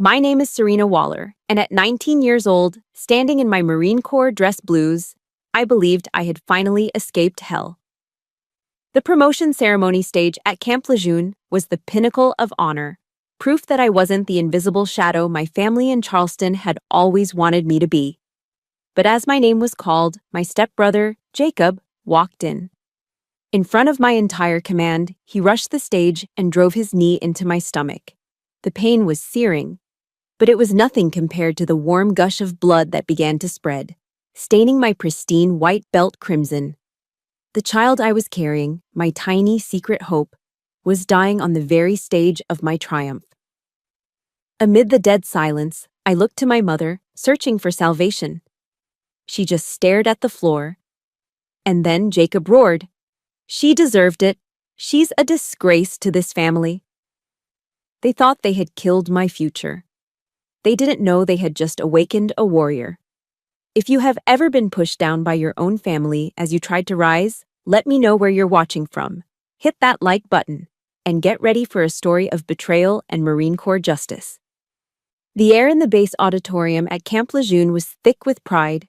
My name is Serena Waller, and at 19 years old, standing in my Marine Corps dress blues, I believed I had finally escaped hell. The promotion ceremony stage at Camp Lejeune was the pinnacle of honor, proof that I wasn't the invisible shadow my family in Charleston had always wanted me to be. But as my name was called, my stepbrother, Jacob, walked in. In front of my entire command, he rushed the stage and drove his knee into my stomach. The pain was searing, but it was nothing compared to the warm gush of blood that began to spread, staining my pristine white belt crimson. The child I was carrying, my tiny secret hope, was dying on the very stage of my triumph. Amid the dead silence, I looked to my mother, searching for salvation. She just stared at the floor. And then Jacob roared. She deserved it. She's a disgrace to this family. They thought they had killed my future. They didn't know they had just awakened a warrior. If you have ever been pushed down by your own family as you tried to rise, let me know where you're watching from. Hit that like button, and get ready for a story of betrayal and Marine Corps justice. The air in the base auditorium at Camp Lejeune was thick with pride.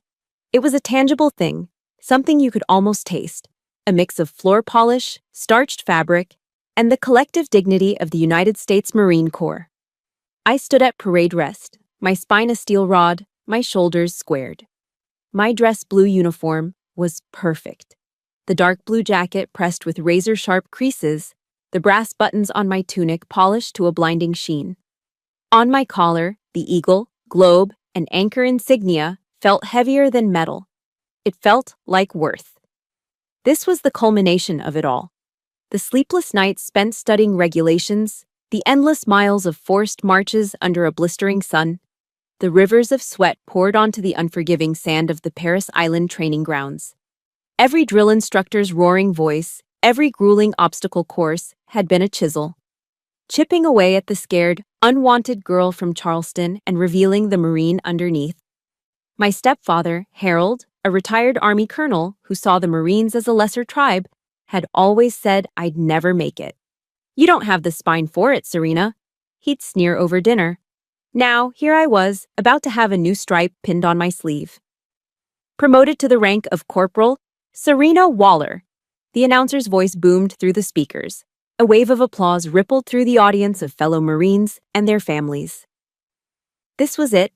It was a tangible thing, something you could almost taste, a mix of floor polish, starched fabric, and the collective dignity of the United States Marine Corps. I stood at parade rest, my spine a steel rod, my shoulders squared. My dress blue uniform was perfect. The dark blue jacket pressed with razor-sharp creases, the brass buttons on my tunic polished to a blinding sheen. On my collar, the eagle, globe, and anchor insignia felt heavier than metal. It felt like worth. This was the culmination of it all. The sleepless nights spent studying regulations, the endless miles of forced marches under a blistering sun, the rivers of sweat poured onto the unforgiving sand of the Paris Island training grounds. Every drill instructor's roaring voice, every grueling obstacle course had been a chisel, chipping away at the scared, unwanted girl from Charleston and revealing the Marine underneath. My stepfather, Harold, a retired Army colonel who saw the Marines as a lesser tribe, had always said I'd never make it. "You don't have the spine for it, Serena," he'd sneer over dinner. Now, here I was, about to have a new stripe pinned on my sleeve. Promoted to the rank of Corporal Serena Waller, the announcer's voice boomed through the speakers. A wave of applause rippled through the audience of fellow Marines and their families. This was it.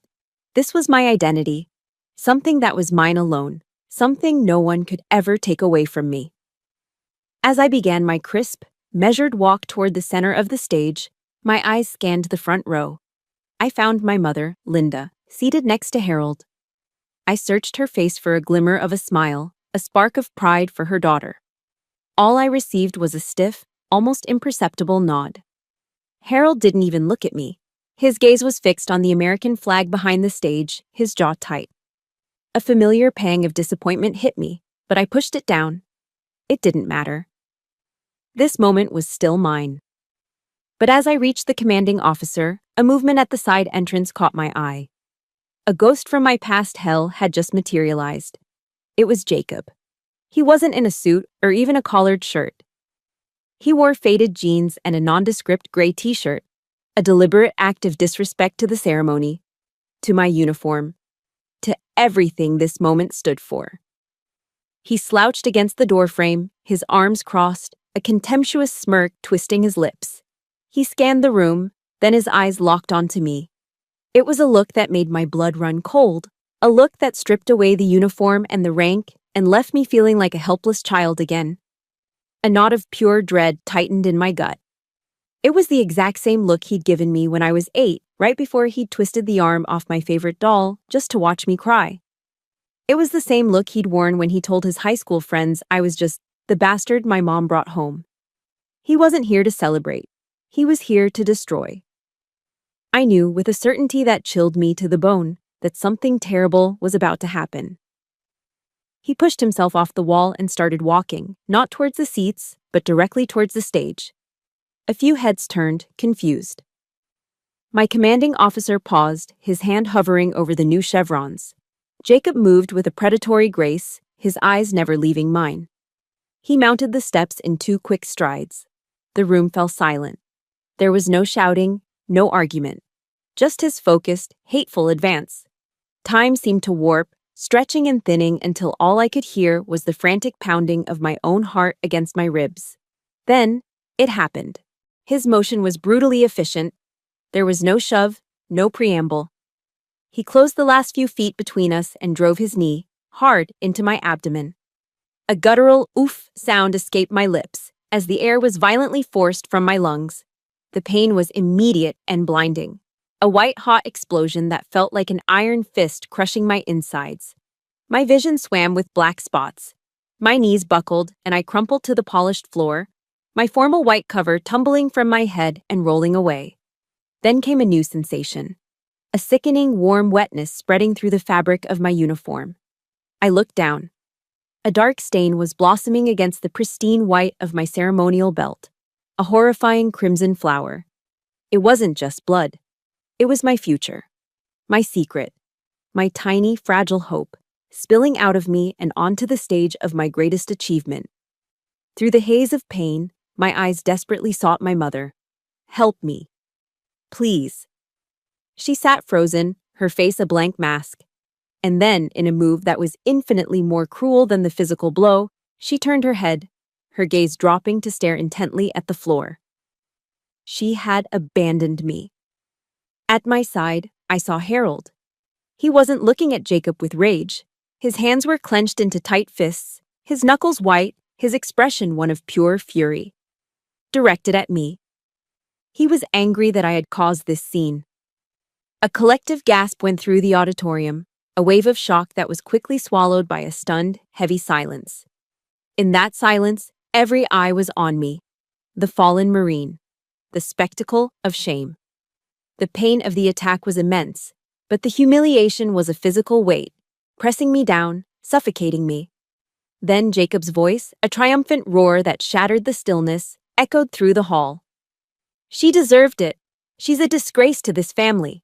This was my identity. Something that was mine alone. Something no one could ever take away from me. As I began my crisp, measured walk toward the center of the stage, my eyes scanned the front row. I found my mother, Linda, seated next to Harold. I searched her face for a glimmer of a smile, a spark of pride for her daughter. All I received was a stiff, almost imperceptible nod. Harold didn't even look at me. His gaze was fixed on the American flag behind the stage, his jaw tight. A familiar pang of disappointment hit me, but I pushed it down. It didn't matter. This moment was still mine. But as I reached the commanding officer, a movement at the side entrance caught my eye. A ghost from my past hell had just materialized. It was Jacob. He wasn't in a suit or even a collared shirt. He wore faded jeans and a nondescript gray t-shirt, a deliberate act of disrespect to the ceremony, to my uniform, to everything this moment stood for. He slouched against the doorframe, his arms crossed, a contemptuous smirk twisting his lips. He scanned the room, then his eyes locked onto me. It was a look that made my blood run cold, a look that stripped away the uniform and the rank and left me feeling like a helpless child again. A knot of pure dread tightened in my gut. It was the exact same look he'd given me when I was 8, right before he'd twisted the arm off my favorite doll just to watch me cry. It was the same look he'd worn when he told his high school friends I was just the bastard my mom brought home. He wasn't here to celebrate. He was here to destroy. I knew with a certainty that chilled me to the bone that something terrible was about to happen. He pushed himself off the wall and started walking, not towards the seats, but directly towards the stage. A few heads turned, confused. My commanding officer paused, his hand hovering over the new chevrons. Jacob moved with a predatory grace, his eyes never leaving mine. He mounted the steps in 2 quick strides. The room fell silent. There was no shouting, no argument. just his focused, hateful advance. Time seemed to warp, stretching and thinning until all I could hear was the frantic pounding of my own heart against my ribs. Then, it happened. His motion was brutally efficient. There was no shove, no preamble. He closed the last few feet between us and drove his knee, hard, into my abdomen. A guttural oof sound escaped my lips, as the air was violently forced from my lungs. The pain was immediate and blinding. A white-hot explosion that felt like an iron fist crushing my insides. My vision swam with black spots. My knees buckled, and I crumpled to the polished floor, my formal white cover tumbling from my head and rolling away. Then came a new sensation. A sickening, warm wetness spreading through the fabric of my uniform. I looked down. A dark stain was blossoming against the pristine white of my ceremonial belt. A horrifying crimson flower. It wasn't just blood. It was my future. My secret. My tiny, fragile hope, spilling out of me and onto the stage of my greatest achievement. Through the haze of pain, my eyes desperately sought my mother. Help me. Please. She sat frozen, her face a blank mask. And then, in a move that was infinitely more cruel than the physical blow, she turned her head, her gaze dropping to stare intently at the floor. She had abandoned me. At my side, I saw Harold. He wasn't looking at Jacob with rage. His hands were clenched into tight fists, his knuckles white, his expression one of pure fury. Directed at me. He was angry that I had caused this scene. A collective gasp went through the auditorium, a wave of shock that was quickly swallowed by a stunned, heavy silence. In that silence, every eye was on me. The fallen Marine. The spectacle of shame. The pain of the attack was immense, but the humiliation was a physical weight, pressing me down, suffocating me. Then Jacob's voice, a triumphant roar that shattered the stillness, echoed through the hall. She deserved it. She's a disgrace to this family.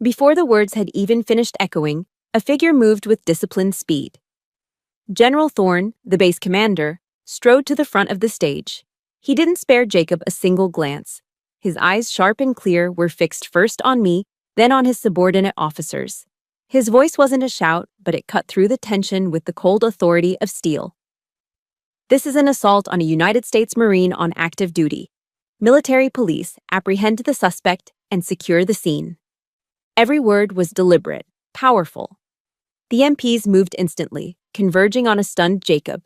Before the words had even finished echoing, a figure moved with disciplined speed. General Thorne, the base commander, strode to the front of the stage. He didn't spare Jacob a single glance. His eyes, sharp and clear, were fixed first on me, then on his subordinate officers. His voice wasn't a shout, but it cut through the tension with the cold authority of steel. This is an assault on a United States Marine on active duty. Military police, apprehend the suspect and secure the scene. Every word was deliberate, powerful. The MPs moved instantly, converging on a stunned Jacob.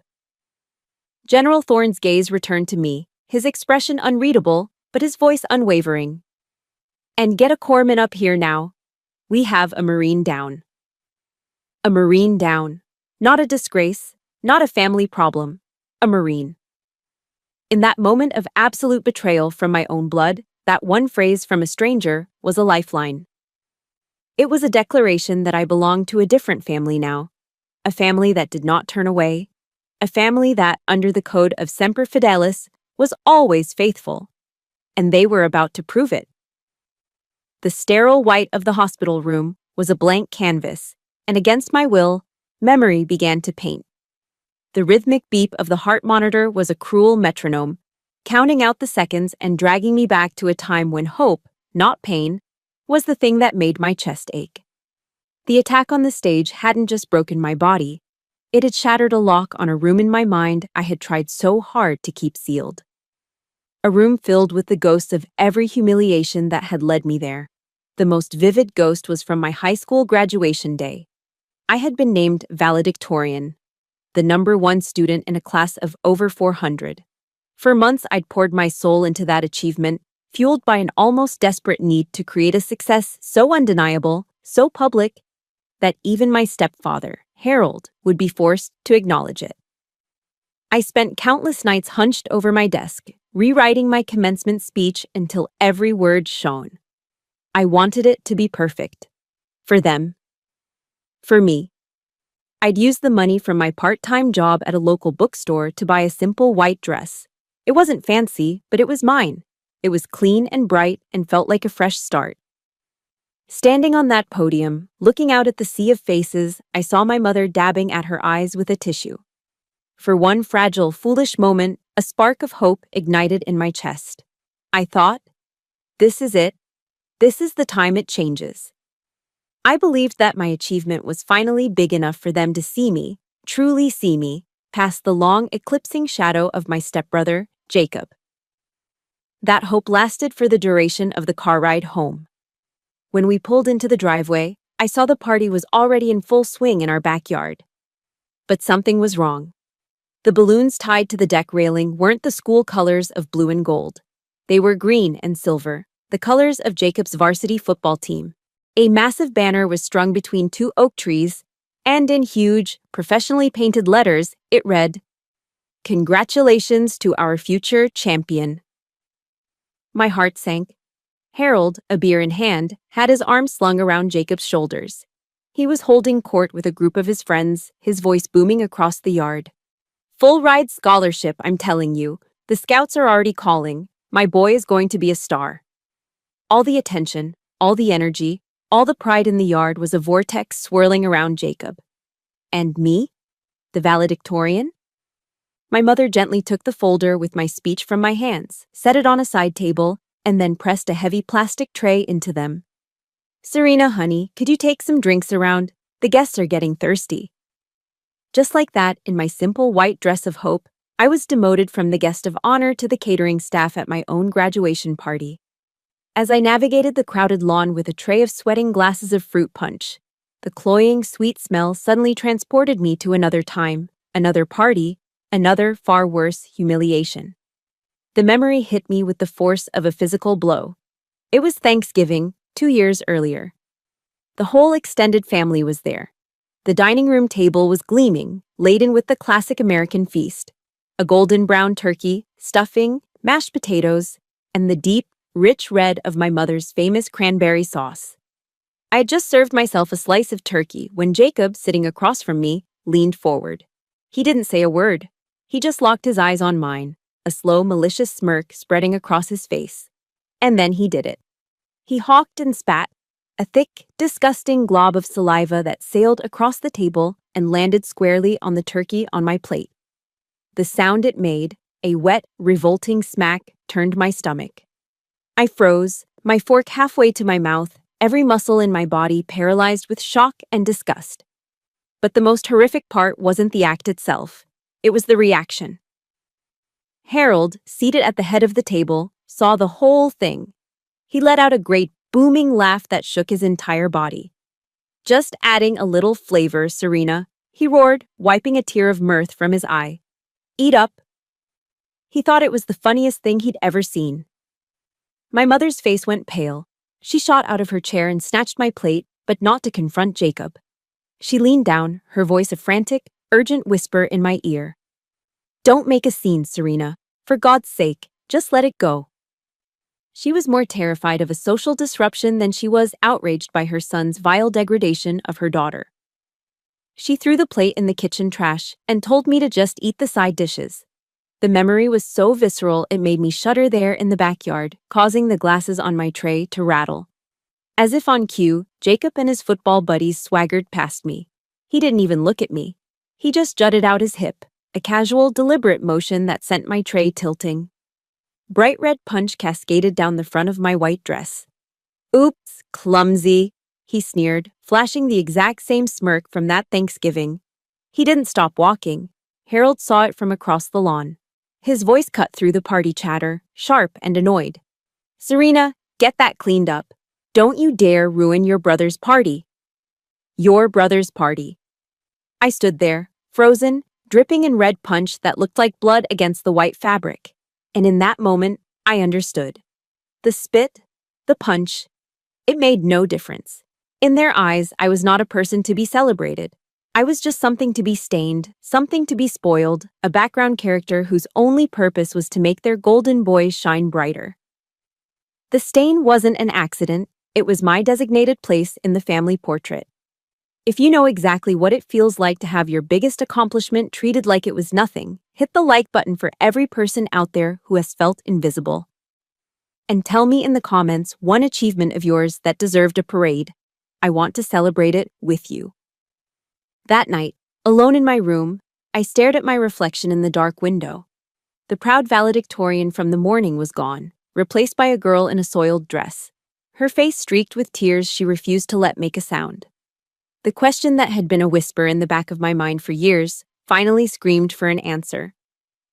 General Thorne's gaze returned to me, his expression unreadable, but his voice unwavering. And get a corpsman up here now. We have a Marine down. A Marine down. Not a disgrace, not a family problem. A Marine. In that moment of absolute betrayal from my own blood, that one phrase from a stranger was a lifeline. It was a declaration that I belonged to a different family now. A family that did not turn away. A family that, under the code of Semper Fidelis, was always faithful. And they were about to prove it. The sterile white of the hospital room was a blank canvas, and against my will, memory began to paint. The rhythmic beep of the heart monitor was a cruel metronome, counting out the seconds and dragging me back to a time when hope, not pain, was the thing that made my chest ache. The attack on the stage hadn't just broken my body, it had shattered a lock on a room in my mind I had tried so hard to keep sealed. A room filled with the ghosts of every humiliation that had led me there. The most vivid ghost was from my high school graduation day. I had been named valedictorian, the #1 student in a class of over 400. For months I'd poured my soul into that achievement, fueled by an almost desperate need to create a success so undeniable, so public, that even my stepfather, Harold, would be forced to acknowledge it. I spent countless nights hunched over my desk, rewriting my commencement speech until every word shone. I wanted it to be perfect. For them. For me. I'd used the money from my part-time job at a local bookstore to buy a simple white dress. It wasn't fancy, but it was mine. It was clean and bright and felt like a fresh start. Standing on that podium, looking out at the sea of faces, I saw my mother dabbing at her eyes with a tissue. For one fragile, foolish moment, a spark of hope ignited in my chest. I thought, this is it. This is the time it changes. I believed that my achievement was finally big enough for them to see me, truly see me, past the long eclipsing shadow of my stepbrother, Jacob. That hope lasted for the duration of the car ride home. When we pulled into the driveway, I saw the party was already in full swing in our backyard. But something was wrong. The balloons tied to the deck railing weren't the school colors of blue and gold. They were green and silver, the colors of Jacob's varsity football team. A massive banner was strung between two oak trees, and in huge, professionally painted letters, it read, "Congratulations to our future champion." My heart sank. Harold, a beer in hand, had his arm slung around Jacob's shoulders. He was holding court with a group of his friends, his voice booming across the yard. "Full ride scholarship, I'm telling you. The scouts are already calling. My boy is going to be a star." All the attention, all the energy, all the pride in the yard was a vortex swirling around Jacob. And me? The valedictorian? My mother gently took the folder with my speech from my hands, set it on a side table, and then pressed a heavy plastic tray into them. "Serena, honey, could you take some drinks around? The guests are getting thirsty." Just like that, in my simple white dress of hope, I was demoted from the guest of honor to the catering staff at my own graduation party. As I navigated the crowded lawn with a tray of sweating glasses of fruit punch, the cloying, sweet smell suddenly transported me to another time, another party, another, far worse, humiliation. The memory hit me with the force of a physical blow. It was Thanksgiving, 2 years earlier. The whole extended family was there. The dining room table was gleaming, laden with the classic American feast: a golden brown turkey, stuffing, mashed potatoes, and the deep, rich red of my mother's famous cranberry sauce. I had just served myself a slice of turkey when Jacob, sitting across from me, leaned forward. He didn't say a word. He just locked his eyes on mine, a slow, malicious smirk spreading across his face. And then he did it. He hawked and spat, a thick, disgusting glob of saliva that sailed across the table and landed squarely on the turkey on my plate. The sound it made, a wet, revolting smack, turned my stomach. I froze, my fork halfway to my mouth, every muscle in my body paralyzed with shock and disgust. But the most horrific part wasn't the act itself. It was the reaction. Harold, seated at the head of the table, saw the whole thing. He let out a great booming laugh that shook his entire body. "Just adding a little flavor, Serena," he roared, wiping a tear of mirth from his eye. "Eat up." He thought it was the funniest thing he'd ever seen. My mother's face went pale. She shot out of her chair and snatched my plate, but not to confront Jacob. She leaned down, her voice a frantic, urgent whisper in my ear. "Don't make a scene, Serena. For God's sake, just let it go." She was more terrified of a social disruption than she was outraged by her son's vile degradation of her daughter. She threw the plate in the kitchen trash and told me to just eat the side dishes. The memory was so visceral it made me shudder there in the backyard, causing the glasses on my tray to rattle. As if on cue, Jacob and his football buddies swaggered past me. He didn't even look at me. He just jutted out his hip, a casual, deliberate motion that sent my tray tilting. Bright red punch cascaded down the front of my white dress. "Oops, clumsy," he sneered, flashing the exact same smirk from that Thanksgiving. He didn't stop walking. Harold saw it from across the lawn. His voice cut through the party chatter, sharp and annoyed. "Serena, get that cleaned up. Don't you dare ruin your brother's party." Your brother's party. I stood there, frozen, dripping in red punch that looked like blood against the white fabric. And in that moment, I understood. The spit, the punch, it made no difference. In their eyes, I was not a person to be celebrated. I was just something to be stained, something to be spoiled, a background character whose only purpose was to make their golden boys shine brighter. The stain wasn't an accident, it was my designated place in the family portrait. If you know exactly what it feels like to have your biggest accomplishment treated like it was nothing, hit the like button for every person out there who has felt invisible. And tell me in the comments one achievement of yours that deserved a parade. I want to celebrate it with you. That night, alone in my room, I stared at my reflection in the dark window. The proud valedictorian from the morning was gone, replaced by a girl in a soiled dress. her face streaked with tears she refused to let make a sound. The question that had been a whisper in the back of my mind for years finally screamed for an answer.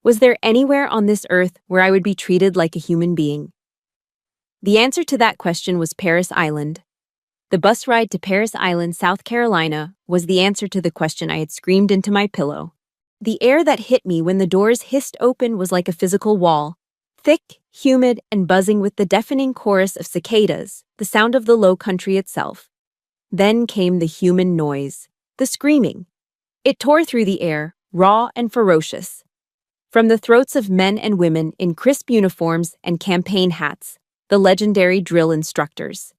Was there anywhere on this earth where I would be treated like a human being? The answer to that question was Paris Island. The bus ride to Paris Island, South Carolina, was the answer to the question I had screamed into my pillow. The air that hit me when the doors hissed open was like a physical wall, thick, humid, and buzzing with the deafening chorus of cicadas, the sound of the low country itself. Then came the human noise, the screaming. It tore through the air, raw and ferocious. From the throats of men and women in crisp uniforms and campaign hats, the legendary drill instructors.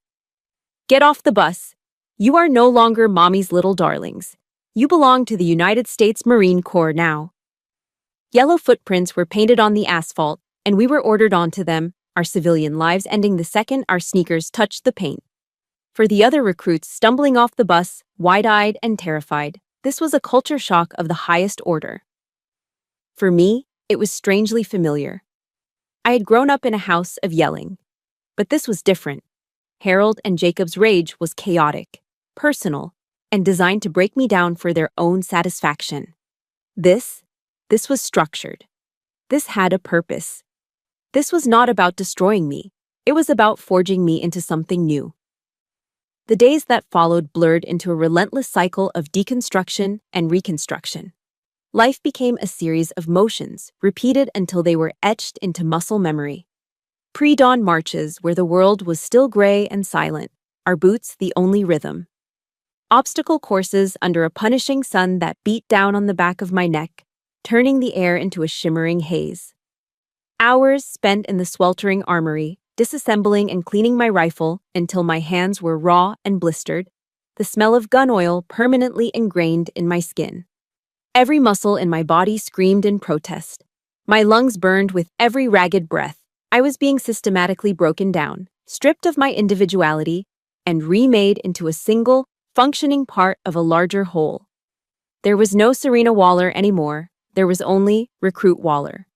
Get off the bus. You are no longer mommy's little darlings. You belong to the United States Marine Corps now. Yellow footprints were painted on the asphalt, and we were ordered onto them, our civilian lives ending the second our sneakers touched the paint. For the other recruits stumbling off the bus, wide-eyed and terrified, this was a culture shock of the highest order. For me, it was strangely familiar. I had grown up in a house of yelling. But this was different. Harold and Jacob's rage was chaotic, personal, and designed to break me down for their own satisfaction. This was structured. This had a purpose. This was not about destroying me. It was about forging me into something new. The days that followed blurred into a relentless cycle of deconstruction and reconstruction. Life became a series of motions, repeated until they were etched into muscle memory. Pre-dawn marches where the world was still gray and silent, our boots the only rhythm. Obstacle courses under a punishing sun that beat down on the back of my neck, turning the air into a shimmering haze. Hours spent in the sweltering armory, disassembling and cleaning my rifle until my hands were raw and blistered, the smell of gun oil permanently ingrained in my skin. Every muscle in my body screamed in protest. My lungs burned with every ragged breath. I was being systematically broken down, stripped of my individuality, and remade into a single, functioning part of a larger whole. There was no Serena Waller anymore. There was only Recruit Waller.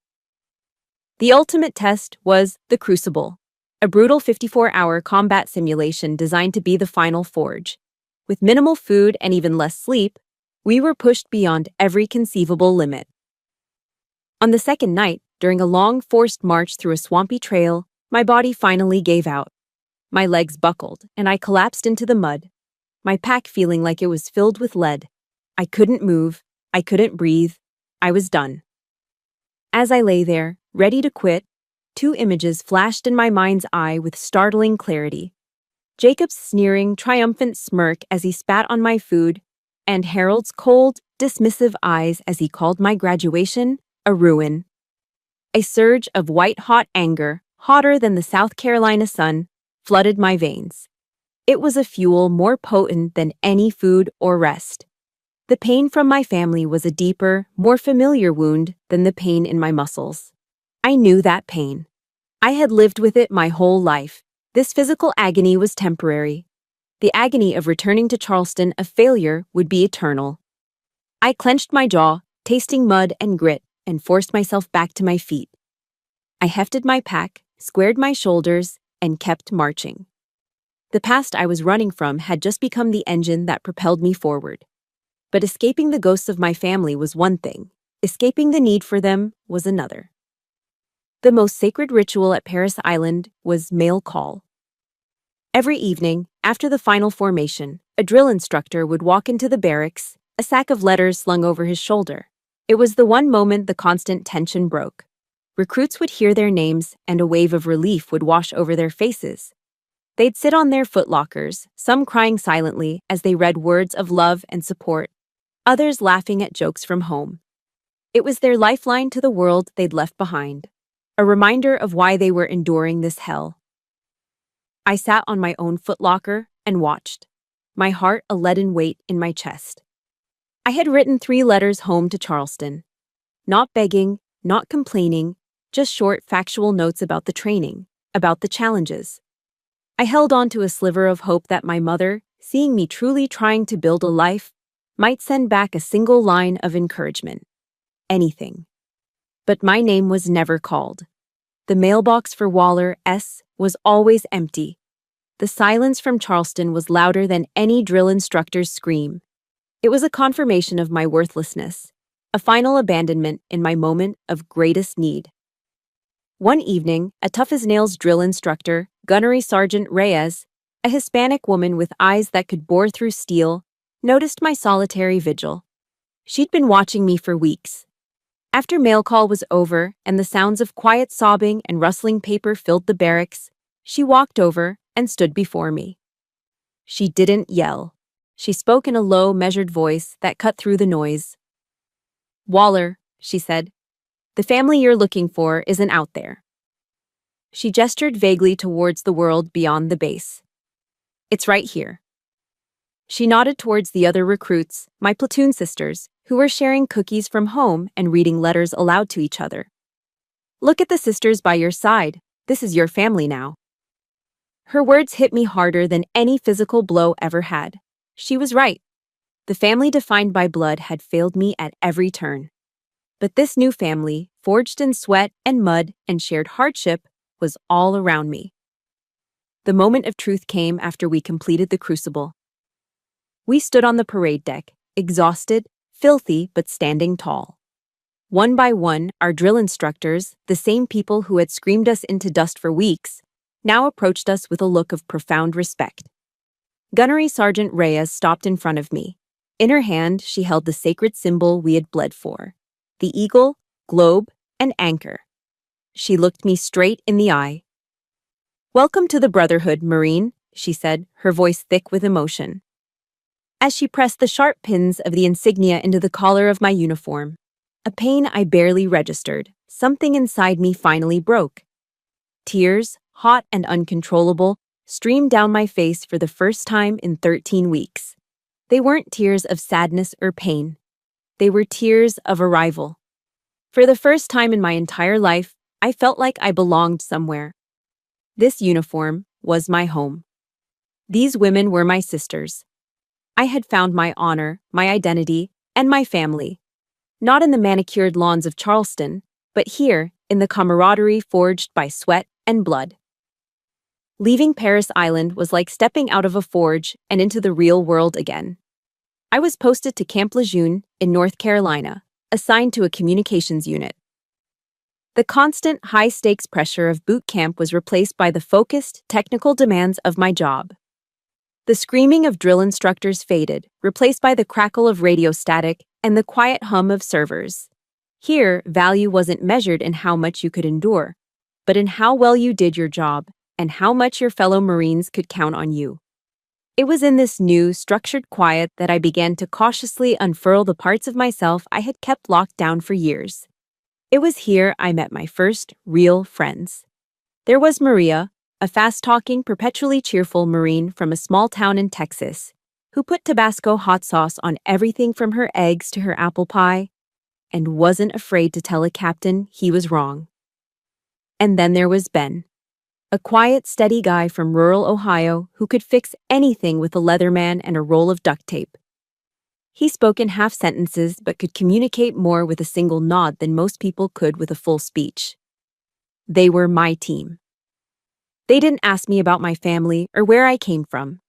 The ultimate test was the Crucible, a brutal 54-hour combat simulation designed to be the final forge. With minimal food and even less sleep, we were pushed beyond every conceivable limit. On the second night, during a long, forced march through a swampy trail, my body finally gave out. My legs buckled, and I collapsed into the mud, my pack feeling like it was filled with lead. I couldn't move, I couldn't breathe, I was done. As I lay there, ready to quit, two images flashed in my mind's eye with startling clarity. Jacob's sneering, triumphant smirk as he spat on my food, and Harold's cold, dismissive eyes as he called my graduation a ruin. A surge of white-hot anger, hotter than the South Carolina sun, flooded my veins. It was a fuel more potent than any food or rest. The pain from my family was a deeper, more familiar wound than the pain in my muscles. I knew that pain. I had lived with it my whole life. This physical agony was temporary. The agony of returning to Charleston a failure would be eternal. I clenched my jaw, tasting mud and grit, and forced myself back to my feet. I hefted my pack, squared my shoulders, and kept marching. The past I was running from had just become the engine that propelled me forward. But escaping the ghosts of my family was one thing. Escaping the need for them was another. The most sacred ritual at Paris Island was mail call. Every evening, after the final formation, a drill instructor would walk into the barracks, a sack of letters slung over his shoulder. It was the one moment the constant tension broke. Recruits would hear their names, and a wave of relief would wash over their faces. They'd sit on their footlockers, some crying silently as they read words of love and support, others laughing at jokes from home. It was their lifeline to the world they'd left behind, a reminder of why they were enduring this hell. I sat on my own footlocker and watched, my heart a leaden weight in my chest. I had written 3 letters home to Charleston. Not begging, not complaining, just short factual notes about the training, about the challenges. I held on to a sliver of hope that my mother, seeing me truly trying to build a life, might send back a single line of encouragement. Anything. But my name was never called. The mailbox for Waller S. was always empty. The silence from Charleston was louder than any drill instructor's scream. It was a confirmation of my worthlessness, a final abandonment in my moment of greatest need. One evening, a tough-as-nails drill instructor, Gunnery Sergeant Reyes, a Hispanic woman with eyes that could bore through steel, noticed my solitary vigil. She'd been watching me for weeks. After mail call was over and the sounds of quiet sobbing and rustling paper filled the barracks, she walked over and stood before me. She didn't yell. She spoke in a low, measured voice that cut through the noise. "Waller," she said, "the family you're looking for isn't out there." She gestured vaguely towards the world beyond the base. "It's right here." She nodded towards the other recruits, my platoon sisters, who were sharing cookies from home and reading letters aloud to each other. "Look at the sisters by your side. This is your family now." Her words hit me harder than any physical blow ever had. She was right. The family defined by blood had failed me at every turn. But this new family, forged in sweat and mud and shared hardship, was all around me. The moment of truth came after we completed the crucible. We stood on the parade deck, exhausted, filthy, but standing tall. One by one, our drill instructors, the same people who had screamed us into dust for weeks, now approached us with a look of profound respect. Gunnery Sergeant Reyes stopped in front of me. In her hand, she held the sacred symbol we had bled for: the eagle, globe, and anchor. She looked me straight in the eye. "Welcome to the Brotherhood, Marine," she said, her voice thick with emotion. As she pressed the sharp pins of the insignia into the collar of my uniform, a pain I barely registered, something inside me finally broke. Tears, hot and uncontrollable, streamed down my face for the first time in 13 weeks. They weren't tears of sadness or pain. They were tears of arrival. For the first time in my entire life, I felt like I belonged somewhere. This uniform was my home. These women were my sisters. I had found my honor, my identity, and my family. Not in the manicured lawns of Charleston, but here, in the camaraderie forged by sweat and blood. Leaving Paris Island was like stepping out of a forge and into the real world again. I was posted to Camp Lejeune in North Carolina, assigned to a communications unit. The constant, high-stakes pressure of boot camp was replaced by the focused, technical demands of my job. The screaming of drill instructors faded, replaced by the crackle of radio static and the quiet hum of servers. Here, value wasn't measured in how much you could endure, but in how well you did your job and how much your fellow Marines could count on you. It was in this new, structured quiet that I began to cautiously unfurl the parts of myself I had kept locked down for years. It was here I met my first real friends. There was Maria, a fast-talking, perpetually cheerful Marine from a small town in Texas, who put Tabasco hot sauce on everything from her eggs to her apple pie, and wasn't afraid to tell a captain he was wrong. And then there was Ben, a quiet, steady guy from rural Ohio who could fix anything with a Leatherman and a roll of duct tape. He spoke in half sentences but could communicate more with a single nod than most people could with a full speech. They were my team. They didn't ask me about my family or where I came from.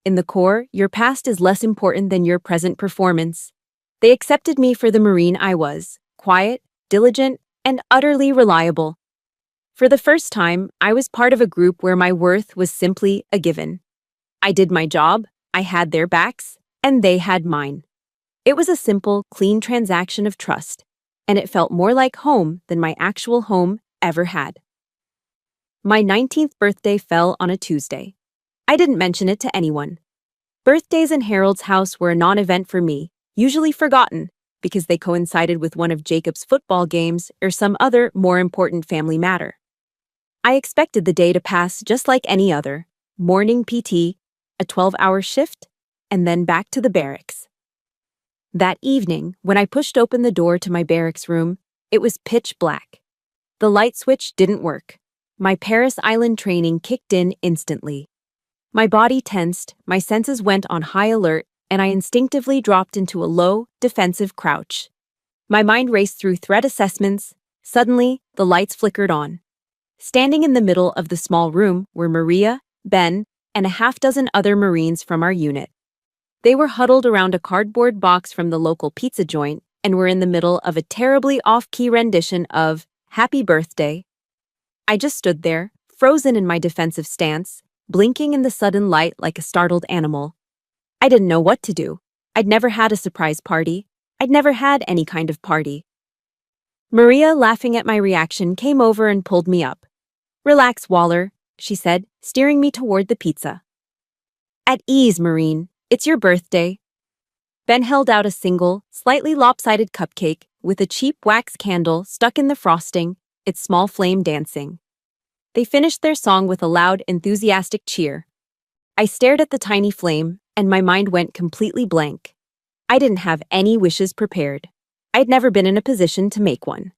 In the Corps, your past is less important than your present performance. They accepted me for the Marine I was, quiet, diligent, and utterly reliable. For the first time, I was part of a group where my worth was simply a given. I did my job, I had their backs, and they had mine. It was a simple, clean transaction of trust, and it felt more like home than my actual home ever had. My 19th birthday fell on a Tuesday. I didn't mention it to anyone. Birthdays in Harold's house were a non-event for me, usually forgotten, because they coincided with one of Jacob's football games or some other, more important family matter. I expected the day to pass just like any other: morning PT, a 12-hour shift, and then back to the barracks. That evening, when I pushed open the door to my barracks room, it was pitch black. The light switch didn't work. My Paris Island training kicked in instantly. My body tensed, my senses went on high alert, and I instinctively dropped into a low, defensive crouch. My mind raced through threat assessments. Suddenly, the lights flickered on. Standing in the middle of the small room were Maria, Ben, and a half-dozen other Marines from our unit. They were huddled around a cardboard box from the local pizza joint and were in the middle of a terribly off-key rendition of Happy Birthday. I just stood there, frozen in my defensive stance, blinking in the sudden light like a startled animal. I didn't know what to do. I'd never had a surprise party. I'd never had any kind of party. Maria, laughing at my reaction, came over and pulled me up. "Relax, Waller," she said, steering me toward the pizza. "At ease, Marine. It's your birthday." Ben held out a single, slightly lopsided cupcake with a cheap wax candle stuck in the frosting, its small flame dancing. They finished their song with a loud, enthusiastic cheer. I stared at the tiny flame, and my mind went completely blank. I didn't have any wishes prepared. I'd never been in a position to make one.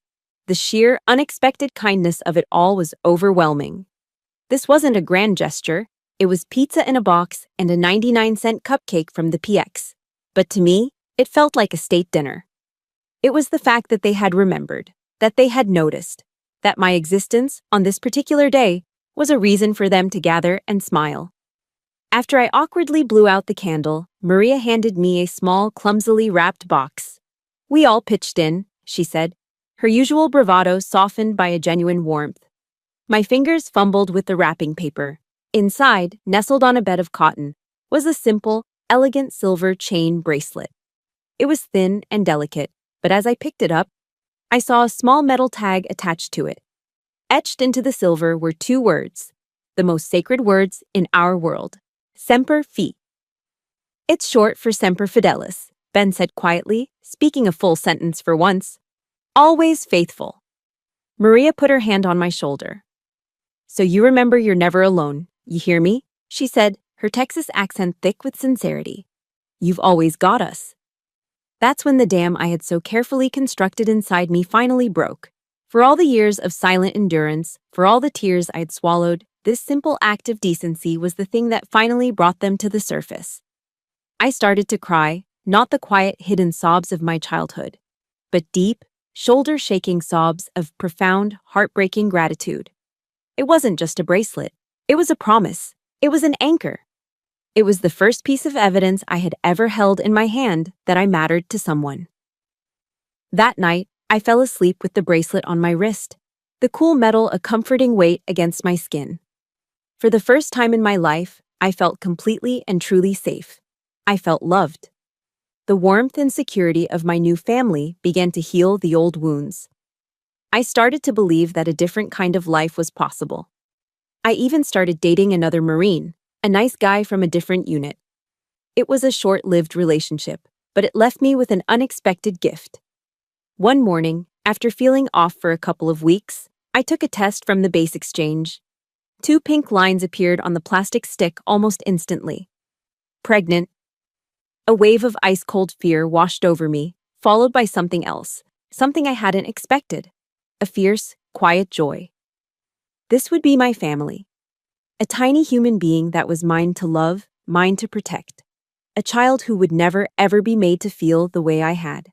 The sheer, unexpected kindness of it all was overwhelming. This wasn't a grand gesture. It was pizza in a box and a 99-cent cupcake from the PX. But to me, it felt like a state dinner. It was the fact that they had remembered, that they had noticed, that my existence on this particular day was a reason for them to gather and smile. After I awkwardly blew out the candle, Maria handed me a small, clumsily wrapped box. "We all pitched in," she said, her usual bravado softened by a genuine warmth. My fingers fumbled with the wrapping paper. Inside, nestled on a bed of cotton, was a simple, elegant silver chain bracelet. It was thin and delicate, but as I picked it up, I saw a small metal tag attached to it. Etched into the silver were two words, the most sacred words in our world: Semper Fi. "It's short for Semper Fidelis," Ben said quietly, speaking a full sentence for once. "Always faithful." Maria put her hand on my shoulder. "So you remember you're never alone, you hear me?" she said, her Texas accent thick with sincerity. "You've always got us." That's when the dam I had so carefully constructed inside me finally broke. For all the years of silent endurance, for all the tears I had swallowed, this simple act of decency was the thing that finally brought them to the surface. I started to cry, not the quiet, hidden sobs of my childhood, but deep, shoulder-shaking sobs of profound, heartbreaking gratitude. It wasn't just a bracelet. It was a promise. It was an anchor. It was the first piece of evidence I had ever held in my hand that I mattered to someone. That night, I fell asleep with the bracelet on my wrist, the cool metal a comforting weight against my skin. For the first time in my life, I felt completely and truly safe. I felt loved. The warmth and security of my new family began to heal the old wounds. I started to believe that a different kind of life was possible. I even started dating another Marine, a nice guy from a different unit. It was a short-lived relationship, but it left me with an unexpected gift. One morning, after feeling off for a couple of weeks, I took a test from the base exchange. 2 pink lines appeared on the plastic stick almost instantly. Pregnant. A wave of ice-cold fear washed over me, followed by something else, something I hadn't expected. A fierce, quiet joy. This would be my family. A tiny human being that was mine to love, mine to protect. A child who would never, ever be made to feel the way I had.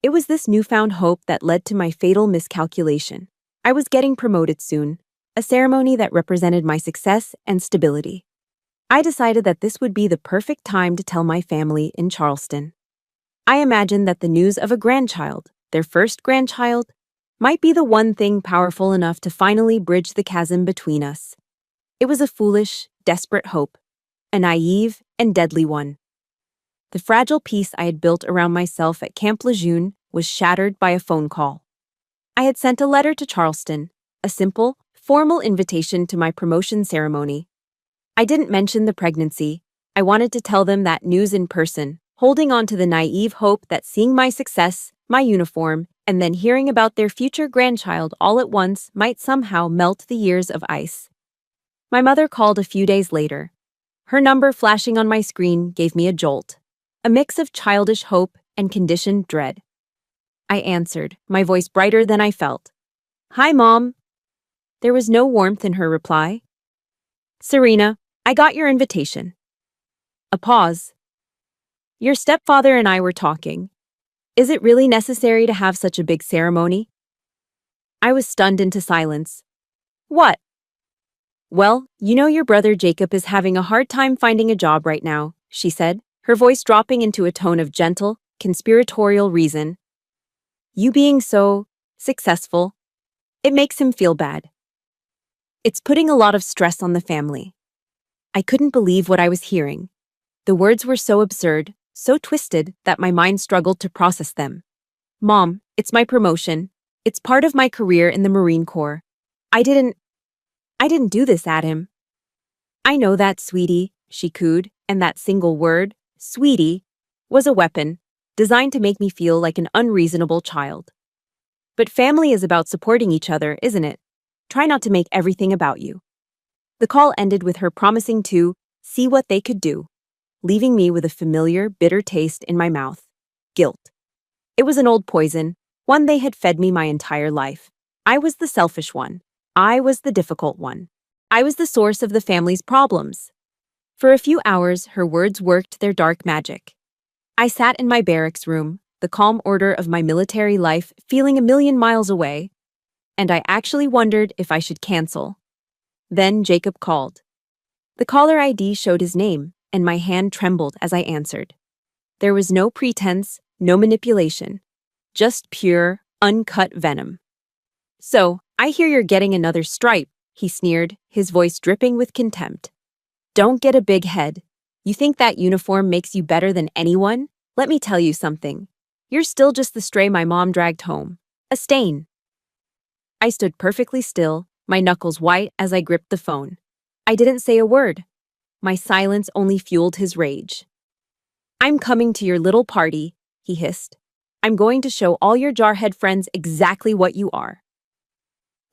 It was this newfound hope that led to my fatal miscalculation. I was getting promoted soon, a ceremony that represented my success and stability. I decided that this would be the perfect time to tell my family in Charleston. I imagined that the news of a grandchild, their first grandchild, might be the one thing powerful enough to finally bridge the chasm between us. It was a foolish, desperate hope, a naive and deadly one. The fragile peace I had built around myself at Camp Lejeune was shattered by a phone call. I had sent a letter to Charleston, a simple, formal invitation to my promotion ceremony. I didn't mention the pregnancy. I wanted to tell them that news in person, holding on to the naive hope that seeing my success, my uniform, and then hearing about their future grandchild all at once might somehow melt the years of ice. My mother called a few days later. Her number flashing on my screen gave me a jolt, a mix of childish hope and conditioned dread. I answered, my voice brighter than I felt. "Hi, Mom." There was no warmth in her reply. "Serena, I got your invitation." A pause. "Your stepfather and I were talking. Is it really necessary to have such a big ceremony?" I was stunned into silence. "What?" Well, you know your brother Jacob is having a hard time finding a job right now, she said, her voice dropping into a tone of gentle, conspiratorial reason. You being so successful, it makes him feel bad. It's putting a lot of stress on the family. I couldn't believe what I was hearing. The words were so absurd, so twisted that my mind struggled to process them. Mom, it's my promotion. It's part of my career in the Marine Corps. I didn't do this at him. I know that, sweetie, she cooed, and that single word, sweetie, was a weapon, designed to make me feel like an unreasonable child. But family is about supporting each other, isn't it? Try not to make everything about you. The call ended with her promising to see what they could do, leaving me with a familiar, bitter taste in my mouth. Guilt. It was an old poison, one they had fed me my entire life. I was the selfish one. I was the difficult one. I was the source of the family's problems. For a few hours, her words worked their dark magic. I sat in my barracks room, the calm order of my military life feeling a million miles away, and I actually wondered if I should cancel. Then Jacob called. The caller ID showed his name, and my hand trembled as I answered. There was no pretense, no manipulation, just pure, uncut venom. So, I hear you're getting another stripe, he sneered, his voice dripping with contempt. Don't get a big head. You think that uniform makes you better than anyone? Let me tell you something. You're still just the stray my mom dragged home. A stain. I stood perfectly still, my knuckles white as I gripped the phone. I didn't say a word. My silence only fueled his rage. I'm coming to your little party, he hissed. I'm going to show all your jarhead friends exactly what you are.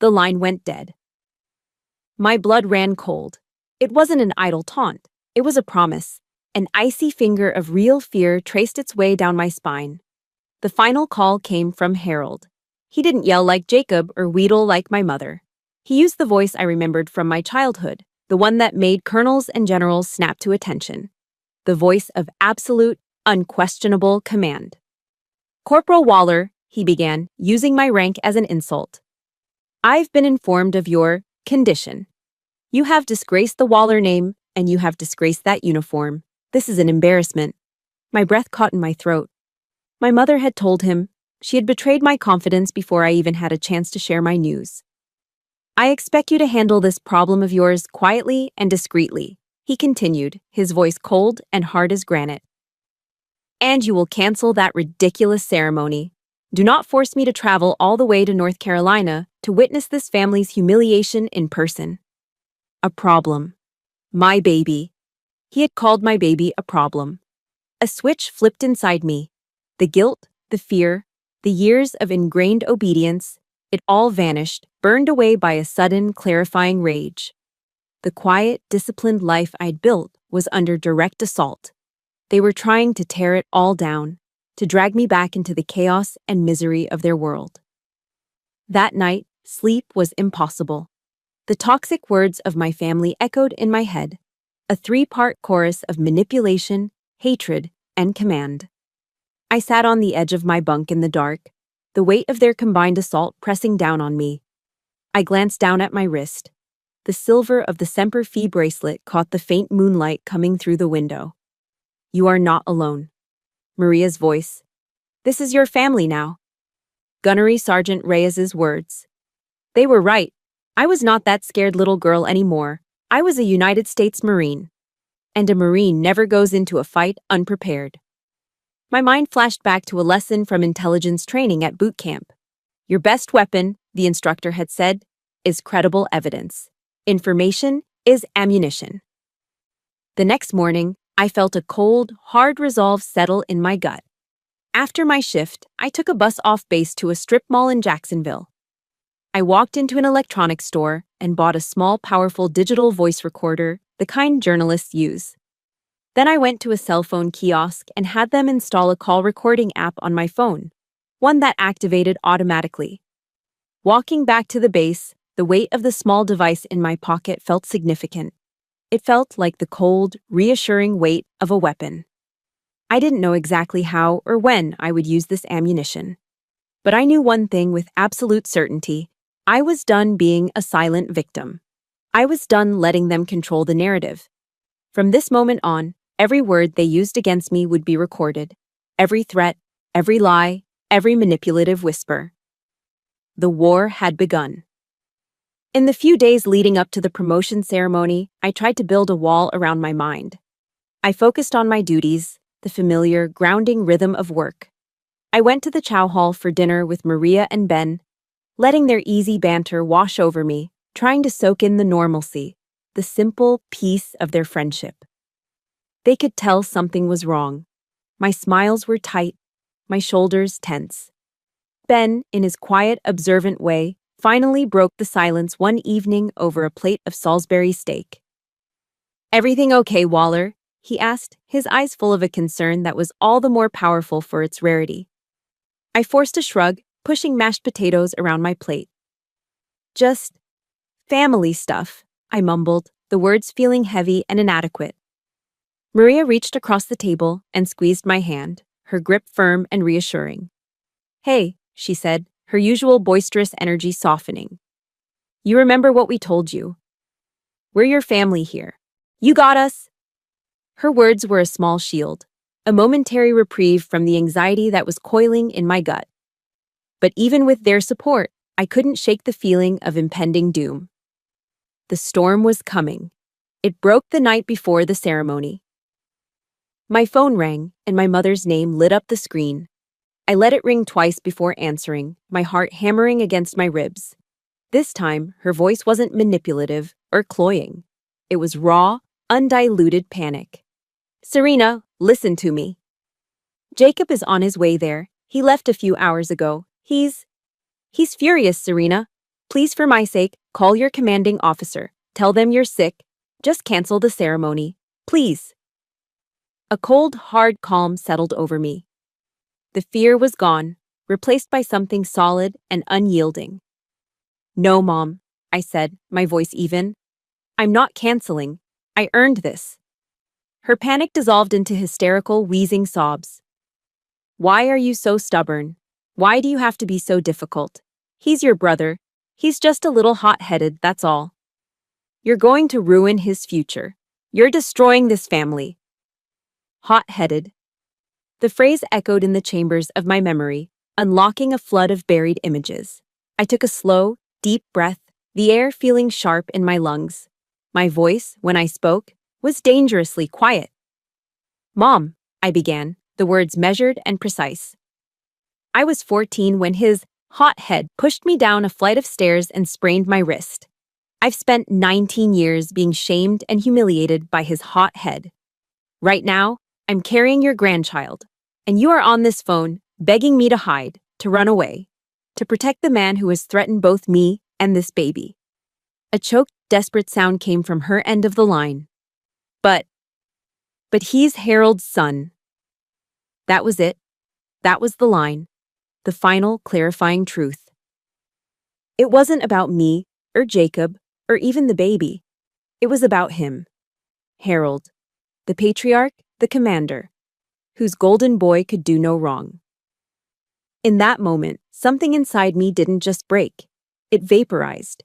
The line went dead. My blood ran cold. It wasn't an idle taunt. It was a promise. An icy finger of real fear traced its way down my spine. The final call came from Harold. He didn't yell like Jacob or wheedle like my mother. He used the voice I remembered from my childhood, the one that made colonels and generals snap to attention. The voice of absolute, unquestionable command. Corporal Waller, he began, using my rank as an insult. I've been informed of your condition. You have disgraced the Waller name, and you have disgraced that uniform. This is an embarrassment. My breath caught in my throat. My mother had told him. She had betrayed my confidence before I even had a chance to share my news. I expect you to handle this problem of yours quietly and discreetly, he continued, his voice cold and hard as granite. And you will cancel that ridiculous ceremony. Do not force me to travel all the way to North Carolina to witness this family's humiliation in person. A problem. My baby. He had called my baby a problem. A switch flipped inside me. The guilt, the fear, the years of ingrained obedience, it all vanished, burned away by a sudden, clarifying rage. The quiet, disciplined life I'd built was under direct assault. They were trying to tear it all down, to drag me back into the chaos and misery of their world. That night, sleep was impossible. The toxic words of my family echoed in my head, a three-part chorus of manipulation, hatred, and command. I sat on the edge of my bunk in the dark, the weight of their combined assault pressing down on me. I glanced down at my wrist. The silver of the Semper Fi bracelet caught the faint moonlight coming through the window. You are not alone. Maria's voice. This is your family now. Gunnery Sergeant Reyes's words. They were right. I was not that scared little girl anymore. I was a United States Marine. And a Marine never goes into a fight unprepared. My mind flashed back to a lesson from intelligence training at boot camp. Your best weapon, the instructor had said, is credible evidence. Information is ammunition. The next morning, I felt a cold, hard resolve settle in my gut. After my shift, I took a bus off base to a strip mall in Jacksonville. I walked into an electronics store and bought a small, powerful digital voice recorder, the kind journalists use. Then I went to a cell phone kiosk and had them install a call recording app on my phone, one that activated automatically. Walking back to the base, the weight of the small device in my pocket felt significant. It felt like the cold, reassuring weight of a weapon. I didn't know exactly how or when I would use this ammunition. But I knew one thing with absolute certainty. I was done being a silent victim. I was done letting them control the narrative. From this moment on, every word they used against me would be recorded. Every threat, every lie, every manipulative whisper. The war had begun. In the few days leading up to the promotion ceremony, I tried to build a wall around my mind. I focused on my duties, the familiar, grounding rhythm of work. I went to the chow hall for dinner with Maria and Ben, letting their easy banter wash over me, trying to soak in the normalcy, the simple peace of their friendship. They could tell something was wrong. My smiles were tight, my shoulders tense. Ben, in his quiet, observant way, finally broke the silence one evening over a plate of Salisbury steak. "Everything okay, Waller?" he asked, his eyes full of a concern that was all the more powerful for its rarity. I forced a shrug, pushing mashed potatoes around my plate. "Just family stuff," I mumbled, the words feeling heavy and inadequate. Maria reached across the table and squeezed my hand, her grip firm and reassuring. "Hey," she said, her usual boisterous energy softening. "You remember what we told you? We're your family here. You got us." Her words were a small shield, a momentary reprieve from the anxiety that was coiling in my gut. But even with their support, I couldn't shake the feeling of impending doom. The storm was coming. It broke the night before the ceremony. My phone rang, and my mother's name lit up the screen. I let it ring twice before answering, my heart hammering against my ribs. This time, her voice wasn't manipulative or cloying. It was raw, undiluted panic. "Serena, listen to me. Jacob is on his way there. He left a few hours ago. He's furious, Serena. Please, for my sake, call your commanding officer. Tell them you're sick. Just cancel the ceremony. Please." A cold, hard calm settled over me. The fear was gone, replaced by something solid and unyielding. "No, Mom," I said, my voice even. "I'm not canceling. I earned this." Her panic dissolved into hysterical, wheezing sobs. "Why are you so stubborn? Why do you have to be so difficult? He's your brother. He's just a little hot-headed, that's all. You're going to ruin his future. You're destroying this family." Hot-headed. The phrase echoed in the chambers of my memory, unlocking a flood of buried images. I took a slow, deep breath, the air feeling sharp in my lungs. My voice, when I spoke, was dangerously quiet. "Mom," I began, the words measured and precise. "I was 14 when his hot head pushed me down a flight of stairs and sprained my wrist. I've spent 19 years being shamed and humiliated by his hot head. Right now, I'm carrying your grandchild, and you are on this phone begging me to hide, to run away, to protect the man who has threatened both me and this baby." A choked, desperate sound came from her end of the line. But he's Harold's son." That was it. That was the line. The final, clarifying truth. It wasn't about me, or Jacob, or even the baby. It was about him. Harold. The patriarch, the commander, whose golden boy could do no wrong. In that moment, something inside me didn't just break. It vaporized.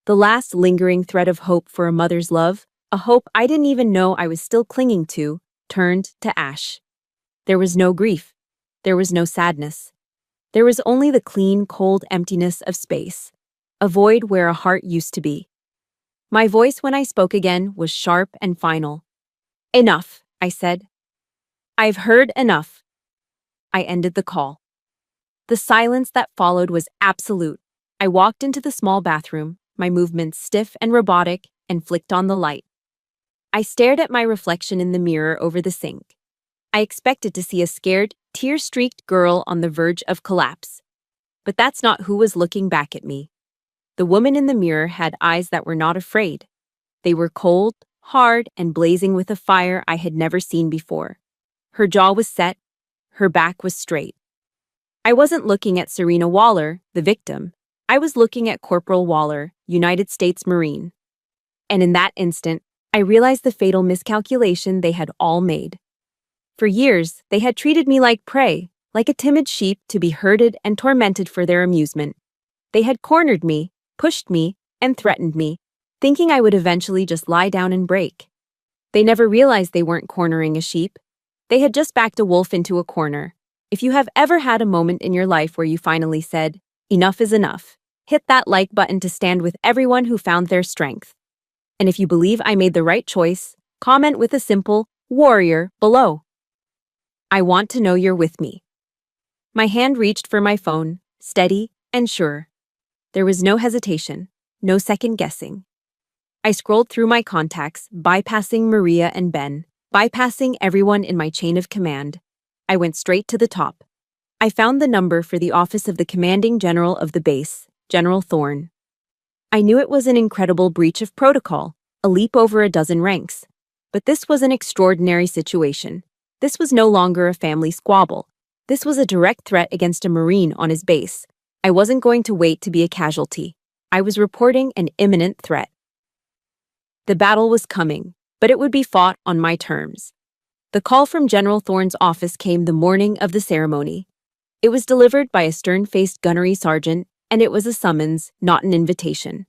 The last lingering thread of hope for a mother's love, a hope I didn't even know I was still clinging to, turned to ash. There was no grief. There was no sadness. There was only the clean, cold emptiness of space, a void where a heart used to be. My voice when I spoke again was sharp and final. "Enough," I said. "I've heard enough." I ended the call. The silence that followed was absolute. I walked into the small bathroom, my movements stiff and robotic, and flicked on the light. I stared at my reflection in the mirror over the sink. I expected to see a scared, tear-streaked girl on the verge of collapse. But that's not who was looking back at me. The woman in the mirror had eyes that were not afraid. They were cold, hard, and blazing with a fire I had never seen before. Her jaw was set, her back was straight. I wasn't looking at Serena Waller, the victim. I was looking at Corporal Waller, United States Marine. And in that instant, I realized the fatal miscalculation they had all made. For years, they had treated me like prey, like a timid sheep to be herded and tormented for their amusement. They had cornered me, pushed me, and threatened me, thinking I would eventually just lie down and break. They never realized they weren't cornering a sheep. They had just backed a wolf into a corner. If you have ever had a moment in your life where you finally said, "Enough is enough," hit that like button to stand with everyone who found their strength. And if you believe I made the right choice, comment with a simple warrior below. I want to know you're with me. My hand reached for my phone, steady and sure. There was no hesitation, no second guessing. I scrolled through my contacts, bypassing Maria and Ben, bypassing everyone in my chain of command. I went straight to the top. I found the number for the office of the commanding general of the base, General Thorne. I knew it was an incredible breach of protocol, a leap over a dozen ranks. But this was an extraordinary situation. This was no longer a family squabble. This was a direct threat against a Marine on his base. I wasn't going to wait to be a casualty. I was reporting an imminent threat. The battle was coming, but it would be fought on my terms. The call from General Thorne's office came the morning of the ceremony. It was delivered by a stern-faced gunnery sergeant, and it was a summons, not an invitation.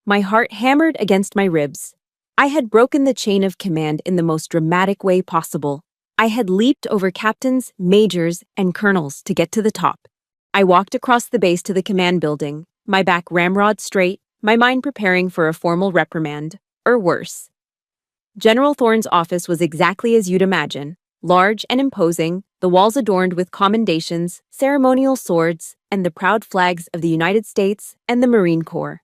My heart hammered against my ribs. I had broken the chain of command in the most dramatic way possible. I had leaped over captains, majors, and colonels to get to the top. I walked across the base to the command building, my back ramrod straight, my mind preparing for a formal reprimand, or worse. General Thorne's office was exactly as you'd imagine, large and imposing, the walls adorned with commendations, ceremonial swords, and the proud flags of the United States and the Marine Corps.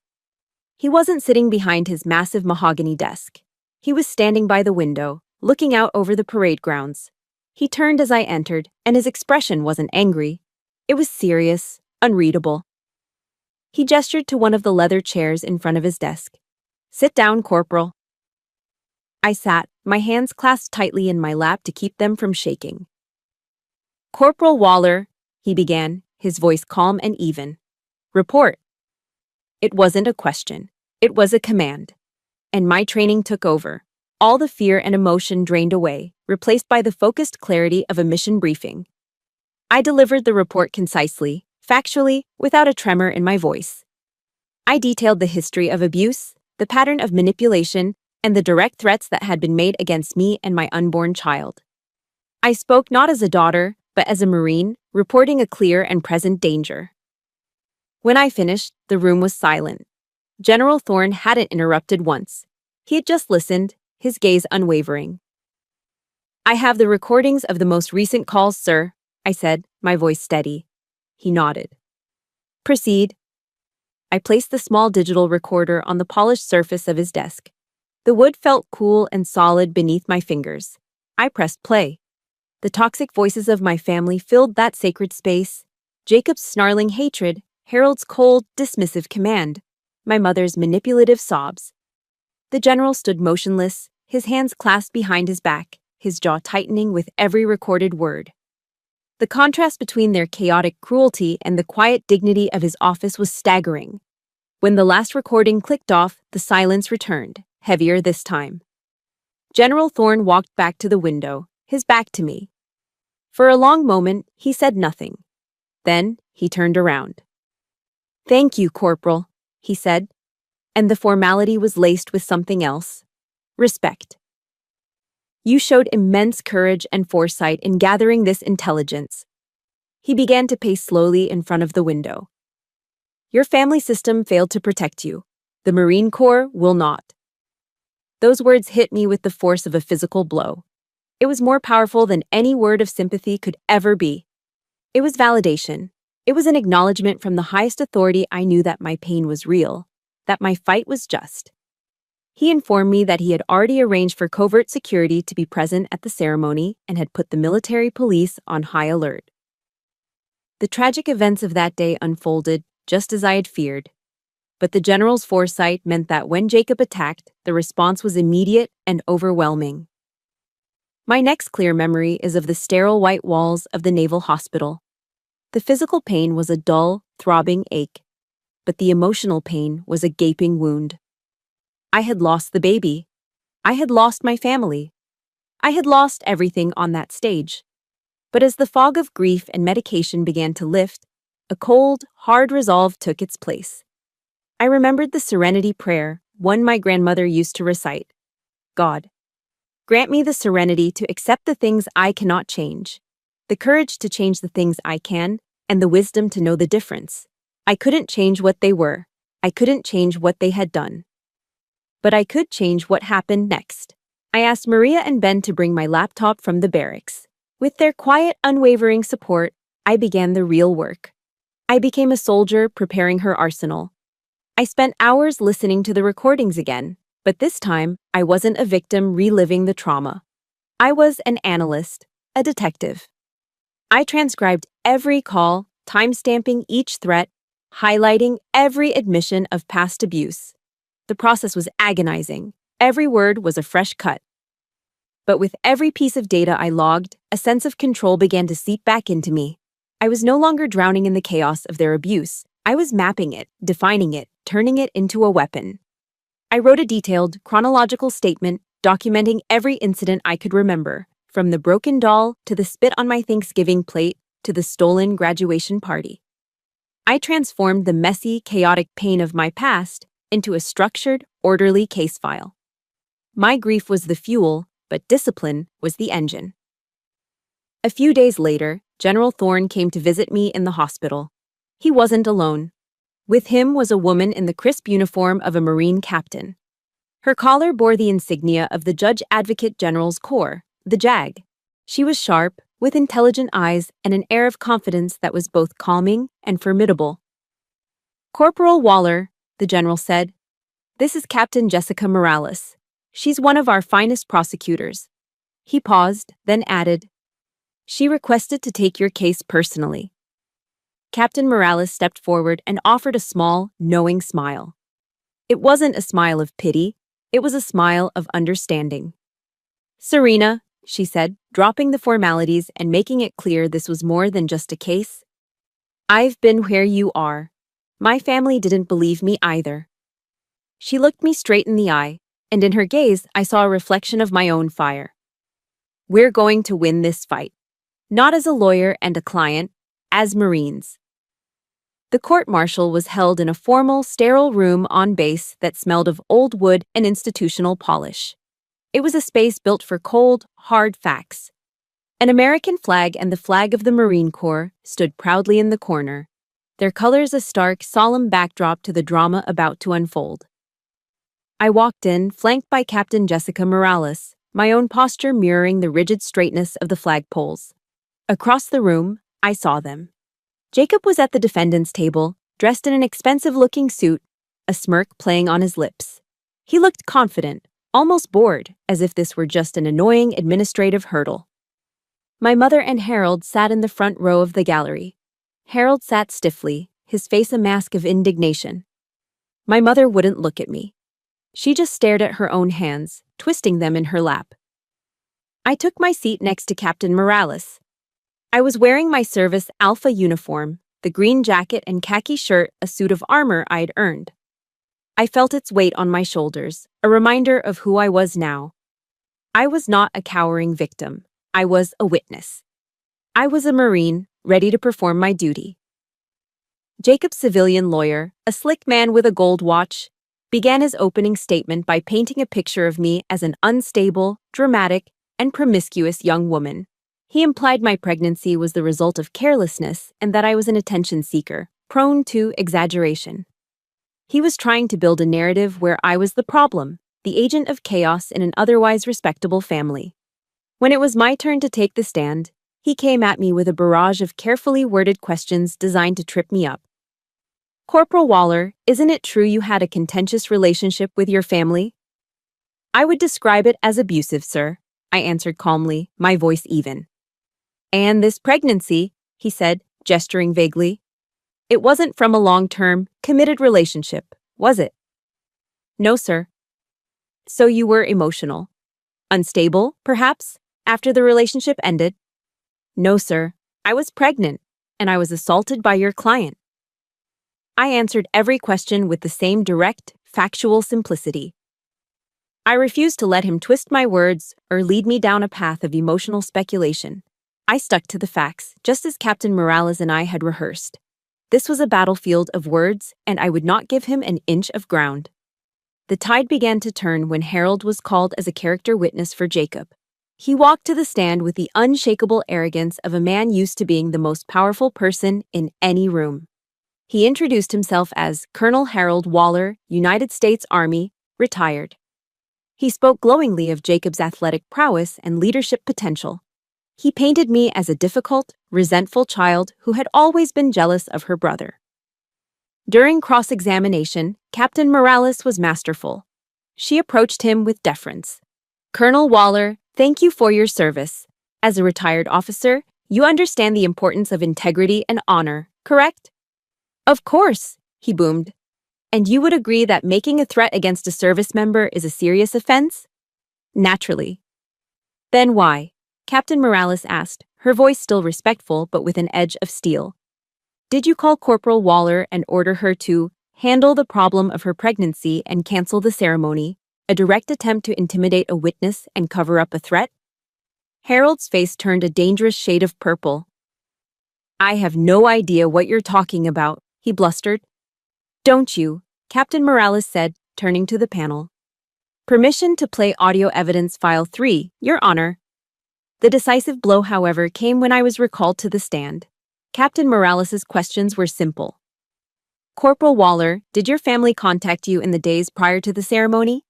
He wasn't sitting behind his massive mahogany desk. He was standing by the window, looking out over the parade grounds. He turned as I entered, and his expression wasn't angry. It was serious, unreadable. He gestured to one of the leather chairs in front of his desk. "Sit down, Corporal." I sat, my hands clasped tightly in my lap to keep them from shaking. "Corporal Waller," he began, his voice calm and even. "Report." It wasn't a question. It was a command. And my training took over. All the fear and emotion drained away, replaced by the focused clarity of a mission briefing. I delivered the report concisely, factually, without a tremor in my voice. I detailed the history of abuse, the pattern of manipulation, and the direct threats that had been made against me and my unborn child. I spoke not as a daughter, but as a Marine, reporting a clear and present danger. When I finished, the room was silent. General Thorne hadn't interrupted once. He had just listened, his gaze unwavering. "I have the recordings of the most recent calls, sir," I said, my voice steady. He nodded. "Proceed." I placed the small digital recorder on the polished surface of his desk. The wood felt cool and solid beneath my fingers. I pressed play. The toxic voices of my family filled that sacred space. Jacob's snarling hatred, Harold's cold, dismissive command, my mother's manipulative sobs. The general stood motionless, his hands clasped behind his back, his jaw tightening with every recorded word. The contrast between their chaotic cruelty and the quiet dignity of his office was staggering. When the last recording clicked off, the silence returned, heavier this time. General Thorne walked back to the window, his back to me. For a long moment, he said nothing. Then, he turned around. "Thank you, Corporal," he said, and the formality was laced with something else. Respect. "You showed immense courage and foresight in gathering this intelligence." He began to pace slowly in front of the window. "Your family system failed to protect you. The Marine Corps will not." Those words hit me with the force of a physical blow. It was more powerful than any word of sympathy could ever be. It was validation. It was an acknowledgement from the highest authority I knew that my pain was real, that my fight was just. He informed me that he had already arranged for covert security to be present at the ceremony and had put the military police on high alert. The tragic events of that day unfolded just as I had feared. But the general's foresight meant that when Jacob attacked, the response was immediate and overwhelming. My next clear memory is of the sterile white walls of the Naval Hospital. The physical pain was a dull, throbbing ache, but the emotional pain was a gaping wound. I had lost the baby. I had lost my family. I had lost everything on that stage. But as the fog of grief and medication began to lift, a cold, hard resolve took its place. I remembered the serenity prayer, one my grandmother used to recite. God, grant me the serenity to accept the things I cannot change, the courage to change the things I can, and the wisdom to know the difference. I couldn't change what they were. I couldn't change what they had done. But I could change what happened next. I asked Maria and Ben to bring my laptop from the barracks. With their quiet, unwavering support, I began the real work. I became a soldier preparing her arsenal. I spent hours listening to the recordings again, but this time I wasn't a victim reliving the trauma. I was an analyst, a detective. I transcribed every call, timestamping each threat, highlighting every admission of past abuse. The process was agonizing. Every word was a fresh cut. But with every piece of data I logged, a sense of control began to seep back into me. I was no longer drowning in the chaos of their abuse. I was mapping it, defining it, turning it into a weapon. I wrote a detailed, chronological statement documenting every incident I could remember, from the broken doll to the spit on my Thanksgiving plate to the stolen graduation party. I transformed the messy, chaotic pain of my past into a structured, orderly case file. My grief was the fuel, but discipline was the engine. A few days later, General Thorne came to visit me in the hospital. He wasn't alone. With him was a woman in the crisp uniform of a Marine captain. Her collar bore the insignia of the Judge Advocate General's Corps, the JAG. She was sharp, with intelligent eyes and an air of confidence that was both calming and formidable. "Corporal Waller," the general said, "this is Captain Jessica Morales. She's one of our finest prosecutors." He paused, then added, "She requested to take your case personally." Captain Morales stepped forward and offered a small, knowing smile. It wasn't a smile of pity, it was a smile of understanding. "Serena," she said, dropping the formalities and making it clear this was more than just a case, "I've been where you are. My family didn't believe me either." She looked me straight in the eye, and in her gaze I saw a reflection of my own fire. "We're going to win this fight. Not as a lawyer and a client, as Marines." The court-martial was held in a formal, sterile room on base that smelled of old wood and institutional polish. It was a space built for cold, hard facts. An American flag and the flag of the Marine Corps stood proudly in the corner, their colors a stark, solemn backdrop to the drama about to unfold. I walked in, flanked by Captain Jessica Morales, my own posture mirroring the rigid straightness of the flagpoles. Across the room, I saw them. Jacob was at the defendant's table, dressed in an expensive-looking suit, a smirk playing on his lips. He looked confident, almost bored, as if this were just an annoying administrative hurdle. My mother and Harold sat in the front row of the gallery. Harold sat stiffly, his face a mask of indignation. My mother wouldn't look at me. She just stared at her own hands, twisting them in her lap. I took my seat next to Captain Morales. I was wearing my service Alpha uniform, the green jacket and khaki shirt, a suit of armor I'd earned. I felt its weight on my shoulders, a reminder of who I was now. I was not a cowering victim. I was a witness. I was a Marine, ready to perform my duty. Jacob's civilian lawyer, a slick man with a gold watch, began his opening statement by painting a picture of me as an unstable, dramatic, and promiscuous young woman. He implied my pregnancy was the result of carelessness and that I was an attention seeker, prone to exaggeration. He was trying to build a narrative where I was the problem, the agent of chaos in an otherwise respectable family. When it was my turn to take the stand, he came at me with a barrage of carefully worded questions designed to trip me up. "Corporal Waller, isn't it true you had a contentious relationship with your family?" "I would describe it as abusive, sir," I answered calmly, my voice even. "And this pregnancy," he said, gesturing vaguely. "It wasn't from a long-term, committed relationship, was it?" "No, sir." "So you were emotional. Unstable, perhaps, after the relationship ended?" "No, sir. I was pregnant, and I was assaulted by your client." I answered every question with the same direct, factual simplicity. I refused to let him twist my words or lead me down a path of emotional speculation. I stuck to the facts, just as Captain Morales and I had rehearsed. This was a battlefield of words, and I would not give him an inch of ground. The tide began to turn when Harold was called as a character witness for Jacob. He walked to the stand with the unshakable arrogance of a man used to being the most powerful person in any room. He introduced himself as Colonel Harold Waller, United States Army, retired. He spoke glowingly of Jacob's athletic prowess and leadership potential. He painted me as a difficult, resentful child who had always been jealous of her brother. During cross-examination, Captain Morales was masterful. She approached him with deference. "Colonel Waller, thank you for your service. As a retired officer, you understand the importance of integrity and honor, correct?" "Of course," he boomed. "And you would agree that making a threat against a service member is a serious offense?" "Naturally." "Then why?" Captain Morales asked, her voice still respectful but with an edge of steel. "Did you call Corporal Waller and order her to handle the problem of her pregnancy and cancel the ceremony, a direct attempt to intimidate a witness and cover up a threat?" Harold's face turned a dangerous shade of purple. "I have no idea what you're talking about," he blustered. "Don't you?" Captain Morales said, turning to the panel. "Permission to play audio evidence file 3, Your Honor." The decisive blow, however, came when I was recalled to the stand. Captain Morales's questions were simple. "Corporal Waller, did your family contact you in the days prior to the ceremony?"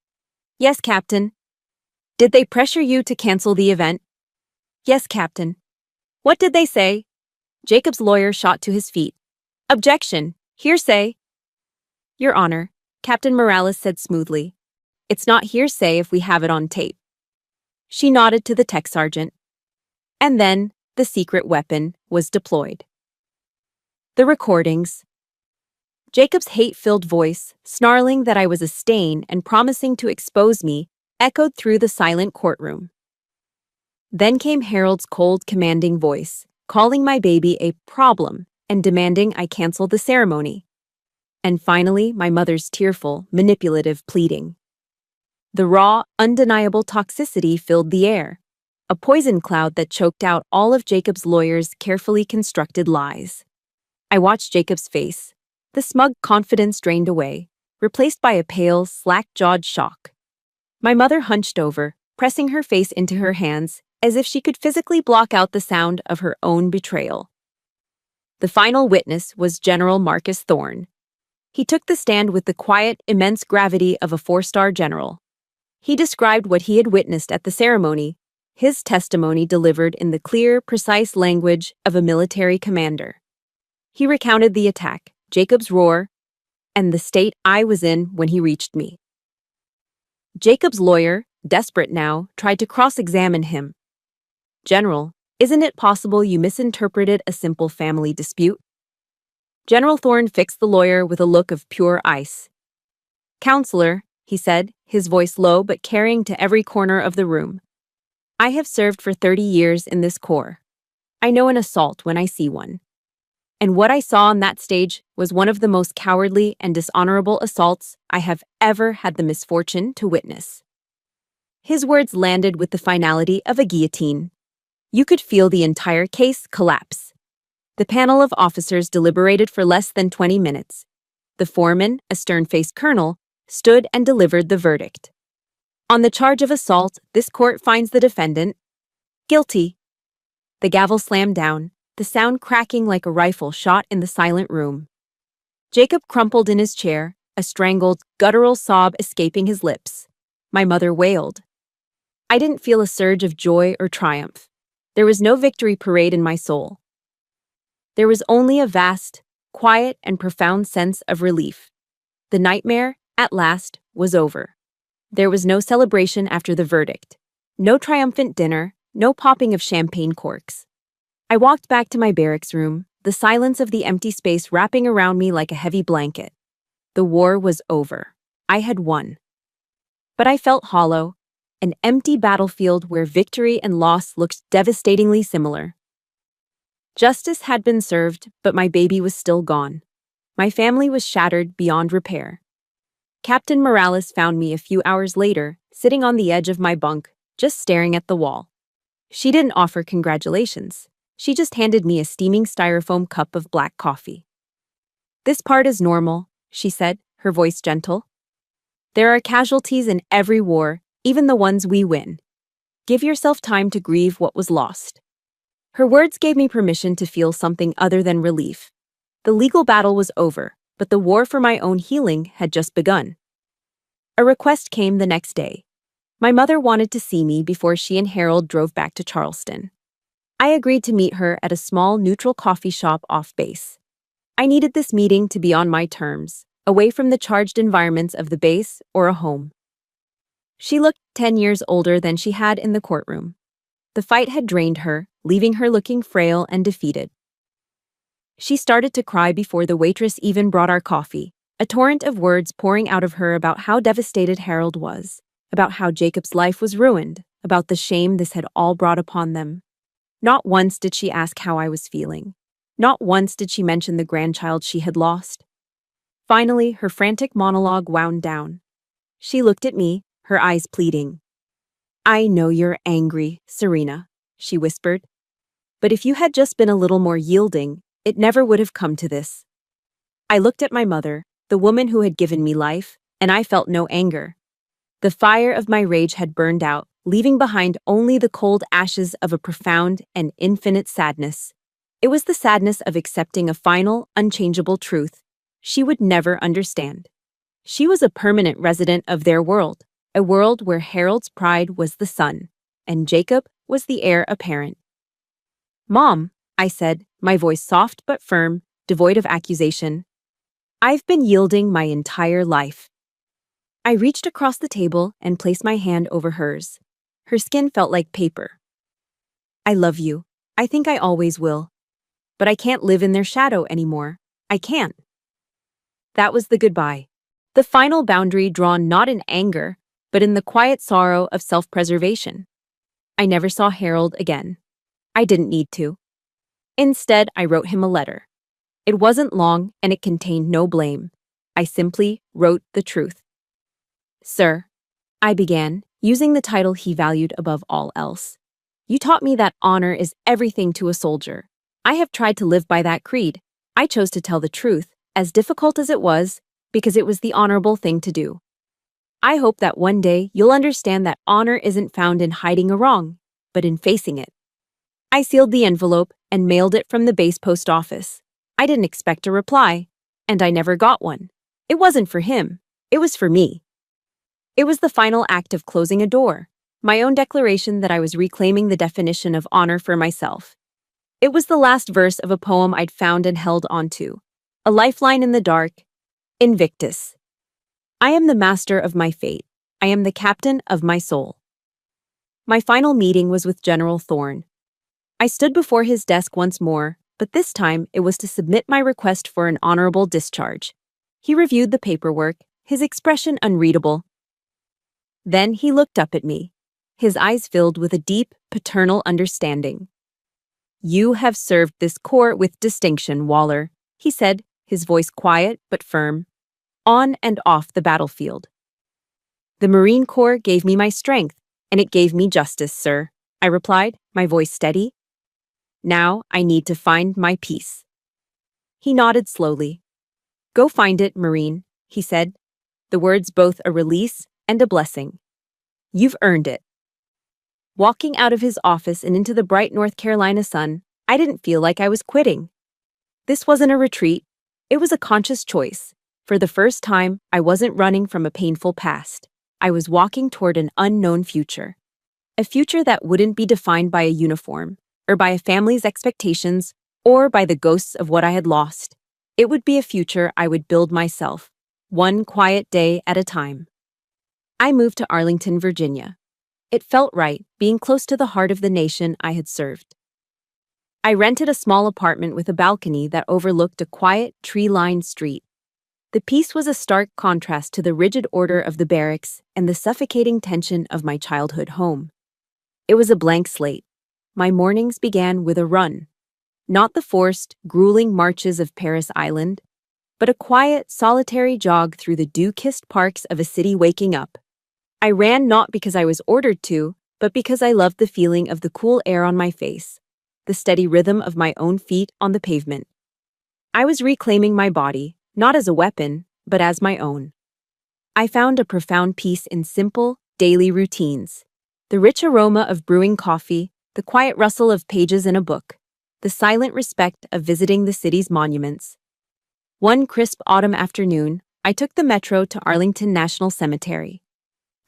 "Yes, Captain." "Did they pressure you to cancel the event?" "Yes, Captain." "What did they say?" Jacob's lawyer shot to his feet. "Objection. Hearsay." "Your Honor," Captain Morales said smoothly. "It's not hearsay if we have it on tape." She nodded to the tech sergeant. And then, the secret weapon was deployed. The recordings. Jacob's hate-filled voice, snarling that I was a stain and promising to expose me, echoed through the silent courtroom. Then came Harold's cold, commanding voice, calling my baby a problem and demanding I cancel the ceremony. And finally, my mother's tearful, manipulative pleading. The raw, undeniable toxicity filled the air, a poison cloud that choked out all of Jacob's lawyer's carefully constructed lies. I watched Jacob's face, the smug confidence drained away, replaced by a pale, slack-jawed shock. My mother hunched over, pressing her face into her hands, as if she could physically block out the sound of her own betrayal. The final witness was General Marcus Thorne. He took the stand with the quiet, immense gravity of a 4-star general. He described what he had witnessed at the ceremony, his testimony delivered in the clear, precise language of a military commander. He recounted the attack, Jacob's roar, and the state I was in when he reached me. Jacob's lawyer, desperate now, tried to cross-examine him. "General, isn't it possible you misinterpreted a simple family dispute?" General Thorne fixed the lawyer with a look of pure ice. "Counselor," he said, his voice low but carrying to every corner of the room, "I have served for 30 years in this corps. I know an assault when I see one. And what I saw on that stage was one of the most cowardly and dishonorable assaults I have ever had the misfortune to witness." His words landed with the finality of a guillotine. You could feel the entire case collapse. The panel of officers deliberated for less than 20 minutes. The foreman, a stern-faced colonel, stood and delivered the verdict. "On the charge of assault, this court finds the defendant guilty." The gavel slammed down, the sound cracking like a rifle shot in the silent room. Jacob crumpled in his chair, a strangled, guttural sob escaping his lips. My mother wailed. I didn't feel a surge of joy or triumph. There was no victory parade in my soul. There was only a vast, quiet, and profound sense of relief. The nightmare, at last, was over. There was no celebration after the verdict. No triumphant dinner, no popping of champagne corks. I walked back to my barracks room, the silence of the empty space wrapping around me like a heavy blanket. The war was over. I had won. But I felt hollow, an empty battlefield where victory and loss looked devastatingly similar. Justice had been served, but my baby was still gone. My family was shattered beyond repair. Captain Morales found me a few hours later, sitting on the edge of my bunk, just staring at the wall. She didn't offer congratulations. She just handed me a steaming styrofoam cup of black coffee. "This part is normal," she said, her voice gentle. There are casualties in every war, even the ones we win. Give yourself time to grieve what was lost. Her words gave me permission to feel something other than relief. The legal battle was over, but the war for my own healing had just begun. A request came the next day. My mother wanted to see me before she and Harold drove back to Charleston. I agreed to meet her at a small neutral coffee shop off base. I needed this meeting to be on my terms, away from the charged environments of the base or a home. She looked 10 years older than she had in the courtroom. The fight had drained her, leaving her looking frail and defeated. She started to cry before the waitress even brought our coffee, a torrent of words pouring out of her about how devastated Harold was, about how Jacob's life was ruined, about the shame this had all brought upon them. Not once did she ask how I was feeling. Not once did she mention the grandchild she had lost. Finally, her frantic monologue wound down. She looked at me, her eyes pleading. "I know you're angry, Serena," she whispered. "But if you had just been a little more yielding, it never would have come to this." I looked at my mother, the woman who had given me life, and I felt no anger. The fire of my rage had burned out, leaving behind only the cold ashes of a profound and infinite sadness. It was the sadness of accepting a final, unchangeable truth. She would never understand. She was a permanent resident of their world, a world where Harold's pride was the son, and Jacob was the heir apparent. "Mom," I said, my voice soft but firm, devoid of accusation, "I've been yielding my entire life." I reached across the table and placed my hand over hers. Her skin felt like paper. "I love you. I think I always will. But I can't live in their shadow anymore. I can't." That was the goodbye. The final boundary drawn not in anger, but in the quiet sorrow of self-preservation. I never saw Harold again. I didn't need to. Instead, I wrote him a letter. It wasn't long, and it contained no blame. I simply wrote the truth. "Sir," I began, using the title he valued above all else. "You taught me that honor is everything to a soldier. I have tried to live by that creed. I chose to tell the truth, as difficult as it was, because it was the honorable thing to do. I hope that one day you'll understand that honor isn't found in hiding a wrong, but in facing it." I sealed the envelope and mailed it from the base post office. I didn't expect a reply, and I never got one. It wasn't for him. It was for me. It was the final act of closing a door, my own declaration that I was reclaiming the definition of honor for myself. It was the last verse of a poem I'd found and held onto, a lifeline in the dark, Invictus. I am the master of my fate. I am the captain of my soul. My final meeting was with General Thorne. I stood before his desk once more, but this time it was to submit my request for an honorable discharge. He reviewed the paperwork, his expression unreadable. Then he looked up at me, his eyes filled with a deep, paternal understanding. "You have served this corps with distinction, Waller," he said, his voice quiet but firm, "on and off the battlefield. The Marine Corps gave me my strength, and it gave me justice, sir," I replied, my voice steady. "Now I need to find my peace." He nodded slowly. "Go find it, Marine," he said, the words both a release and a blessing. "You've earned it." Walking out of his office and into the bright North Carolina sun, I didn't feel like I was quitting. This wasn't a retreat. It was a conscious choice. For the first time, I wasn't running from a painful past. I was walking toward an unknown future. A future that wouldn't be defined by a uniform, or by a family's expectations, or by the ghosts of what I had lost. It would be a future I would build myself, one quiet day at a time. I moved to Arlington, Virginia. It felt right, being close to the heart of the nation I had served. I rented a small apartment with a balcony that overlooked a quiet, tree-lined street. The peace was a stark contrast to the rigid order of the barracks and the suffocating tension of my childhood home. It was a blank slate. My mornings began with a run. Not the forced, grueling marches of Paris Island, but a quiet, solitary jog through the dew-kissed parks of a city waking up. I ran not because I was ordered to, but because I loved the feeling of the cool air on my face, the steady rhythm of my own feet on the pavement. I was reclaiming my body, not as a weapon, but as my own. I found a profound peace in simple, daily routines. The rich aroma of brewing coffee, the quiet rustle of pages in a book, the silent respect of visiting the city's monuments. One crisp autumn afternoon, I took the metro to Arlington National Cemetery.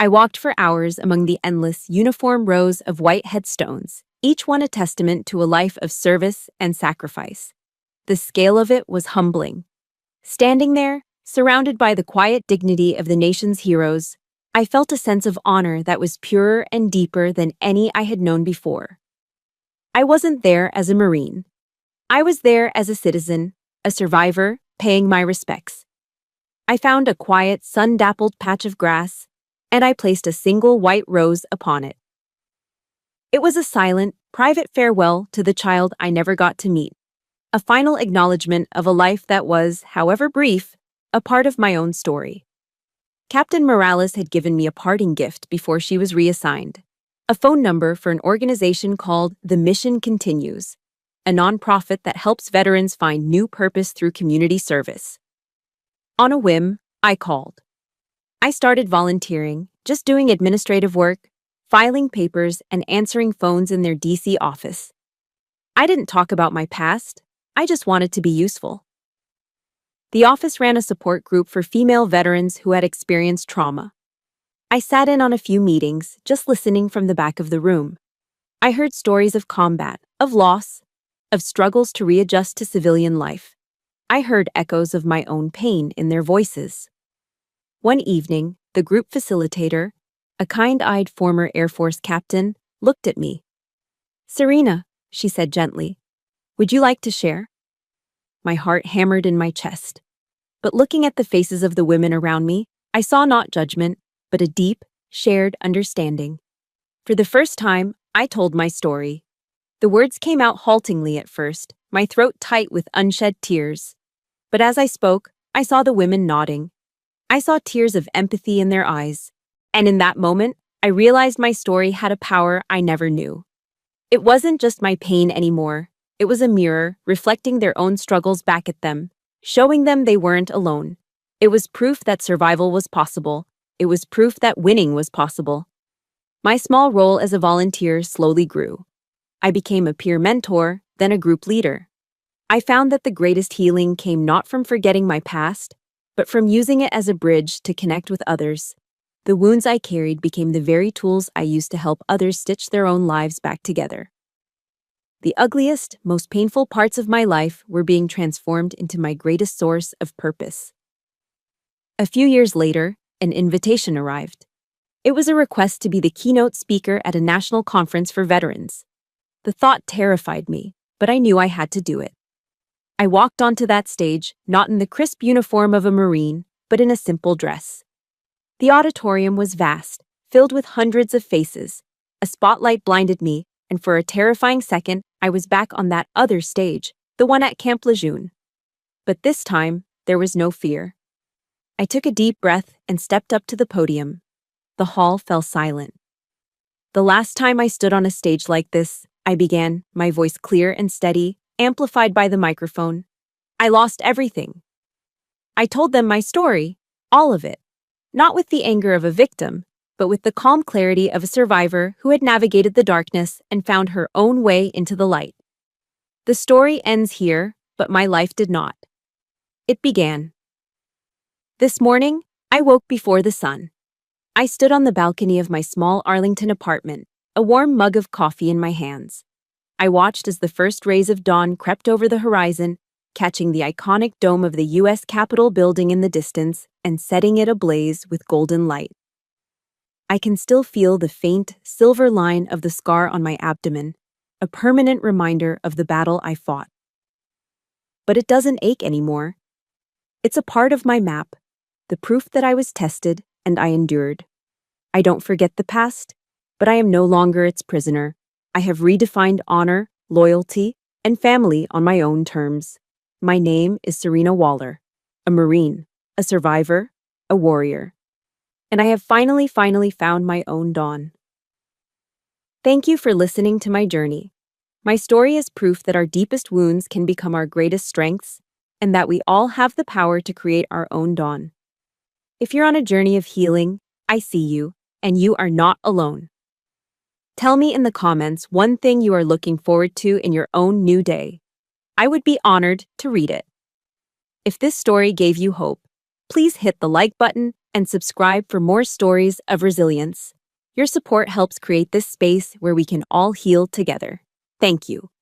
I walked for hours among the endless, uniform rows of white headstones, each one a testament to a life of service and sacrifice. The scale of it was humbling. Standing there, surrounded by the quiet dignity of the nation's heroes, I felt a sense of honor that was purer and deeper than any I had known before. I wasn't there as a Marine. I was there as a citizen, a survivor, paying my respects. I found a quiet, sun-dappled patch of grass, and I placed a single white rose upon it. It was a silent, private farewell to the child I never got to meet, a final acknowledgement of a life that was, however brief, a part of my own story. Captain Morales had given me a parting gift before she was reassigned, a phone number for an organization called The Mission Continues, a nonprofit that helps veterans find new purpose through community service. On a whim, I called. I started volunteering, just doing administrative work, filing papers, and answering phones in their DC office. I didn't talk about my past, I just wanted to be useful. The office ran a support group for female veterans who had experienced trauma. I sat in on a few meetings, just listening from the back of the room. I heard stories of combat, of loss, of struggles to readjust to civilian life. I heard echoes of my own pain in their voices. One evening, the group facilitator, a kind-eyed former Air Force captain, looked at me. "Serena," she said gently, "would you like to share?" My heart hammered in my chest. But looking at the faces of the women around me, I saw not judgment, but a deep, shared understanding. For the first time, I told my story. The words came out haltingly at first, my throat tight with unshed tears. But as I spoke, I saw the women nodding. I saw tears of empathy in their eyes. And in that moment, I realized my story had a power I never knew. It wasn't just my pain anymore. It was a mirror, reflecting their own struggles back at them, showing them they weren't alone. It was proof that survival was possible. It was proof that winning was possible. My small role as a volunteer slowly grew. I became a peer mentor, then a group leader. I found that the greatest healing came not from forgetting my past, but from using it as a bridge to connect with others. The wounds I carried became the very tools I used to help others stitch their own lives back together. The ugliest, most painful parts of my life were being transformed into my greatest source of purpose. A few years later, an invitation arrived. It was a request to be the keynote speaker at a national conference for veterans. The thought terrified me, but I knew I had to do it. I walked onto that stage, not in the crisp uniform of a Marine, but in a simple dress. The auditorium was vast, filled with hundreds of faces. A spotlight blinded me, and for a terrifying second, I was back on that other stage, the one at Camp Lejeune. But this time, there was no fear. I took a deep breath and stepped up to the podium. The hall fell silent. The last time I stood on a stage like this, I began, my voice clear and steady, amplified by the microphone. I lost everything. I told them my story, all of it, not with the anger of a victim, but with the calm clarity of a survivor who had navigated the darkness and found her own way into the light. The story ends here, but my life did not. It began. This morning, I woke before the sun. I stood on the balcony of my small Arlington apartment, a warm mug of coffee in my hands. I watched as the first rays of dawn crept over the horizon, catching the iconic dome of the U.S. Capitol building in the distance and setting it ablaze with golden light. I can still feel the faint, silver line of the scar on my abdomen, a permanent reminder of the battle I fought. But it doesn't ache anymore. It's a part of my map, the proof that I was tested and I endured. I don't forget the past, but I am no longer its prisoner. I have redefined honor, loyalty, and family on my own terms. My name is Serena Waller, a Marine, a survivor, a warrior. And I have finally found my own dawn. Thank you for listening to my journey. My story is proof that our deepest wounds can become our greatest strengths, and that we all have the power to create our own dawn. If you're on a journey of healing, I see you, and you are not alone. Tell me in the comments one thing you are looking forward to in your own new day. I would be honored to read it. If this story gave you hope, please hit the like button and subscribe for more stories of resilience. Your support helps create this space where we can all heal together. Thank you.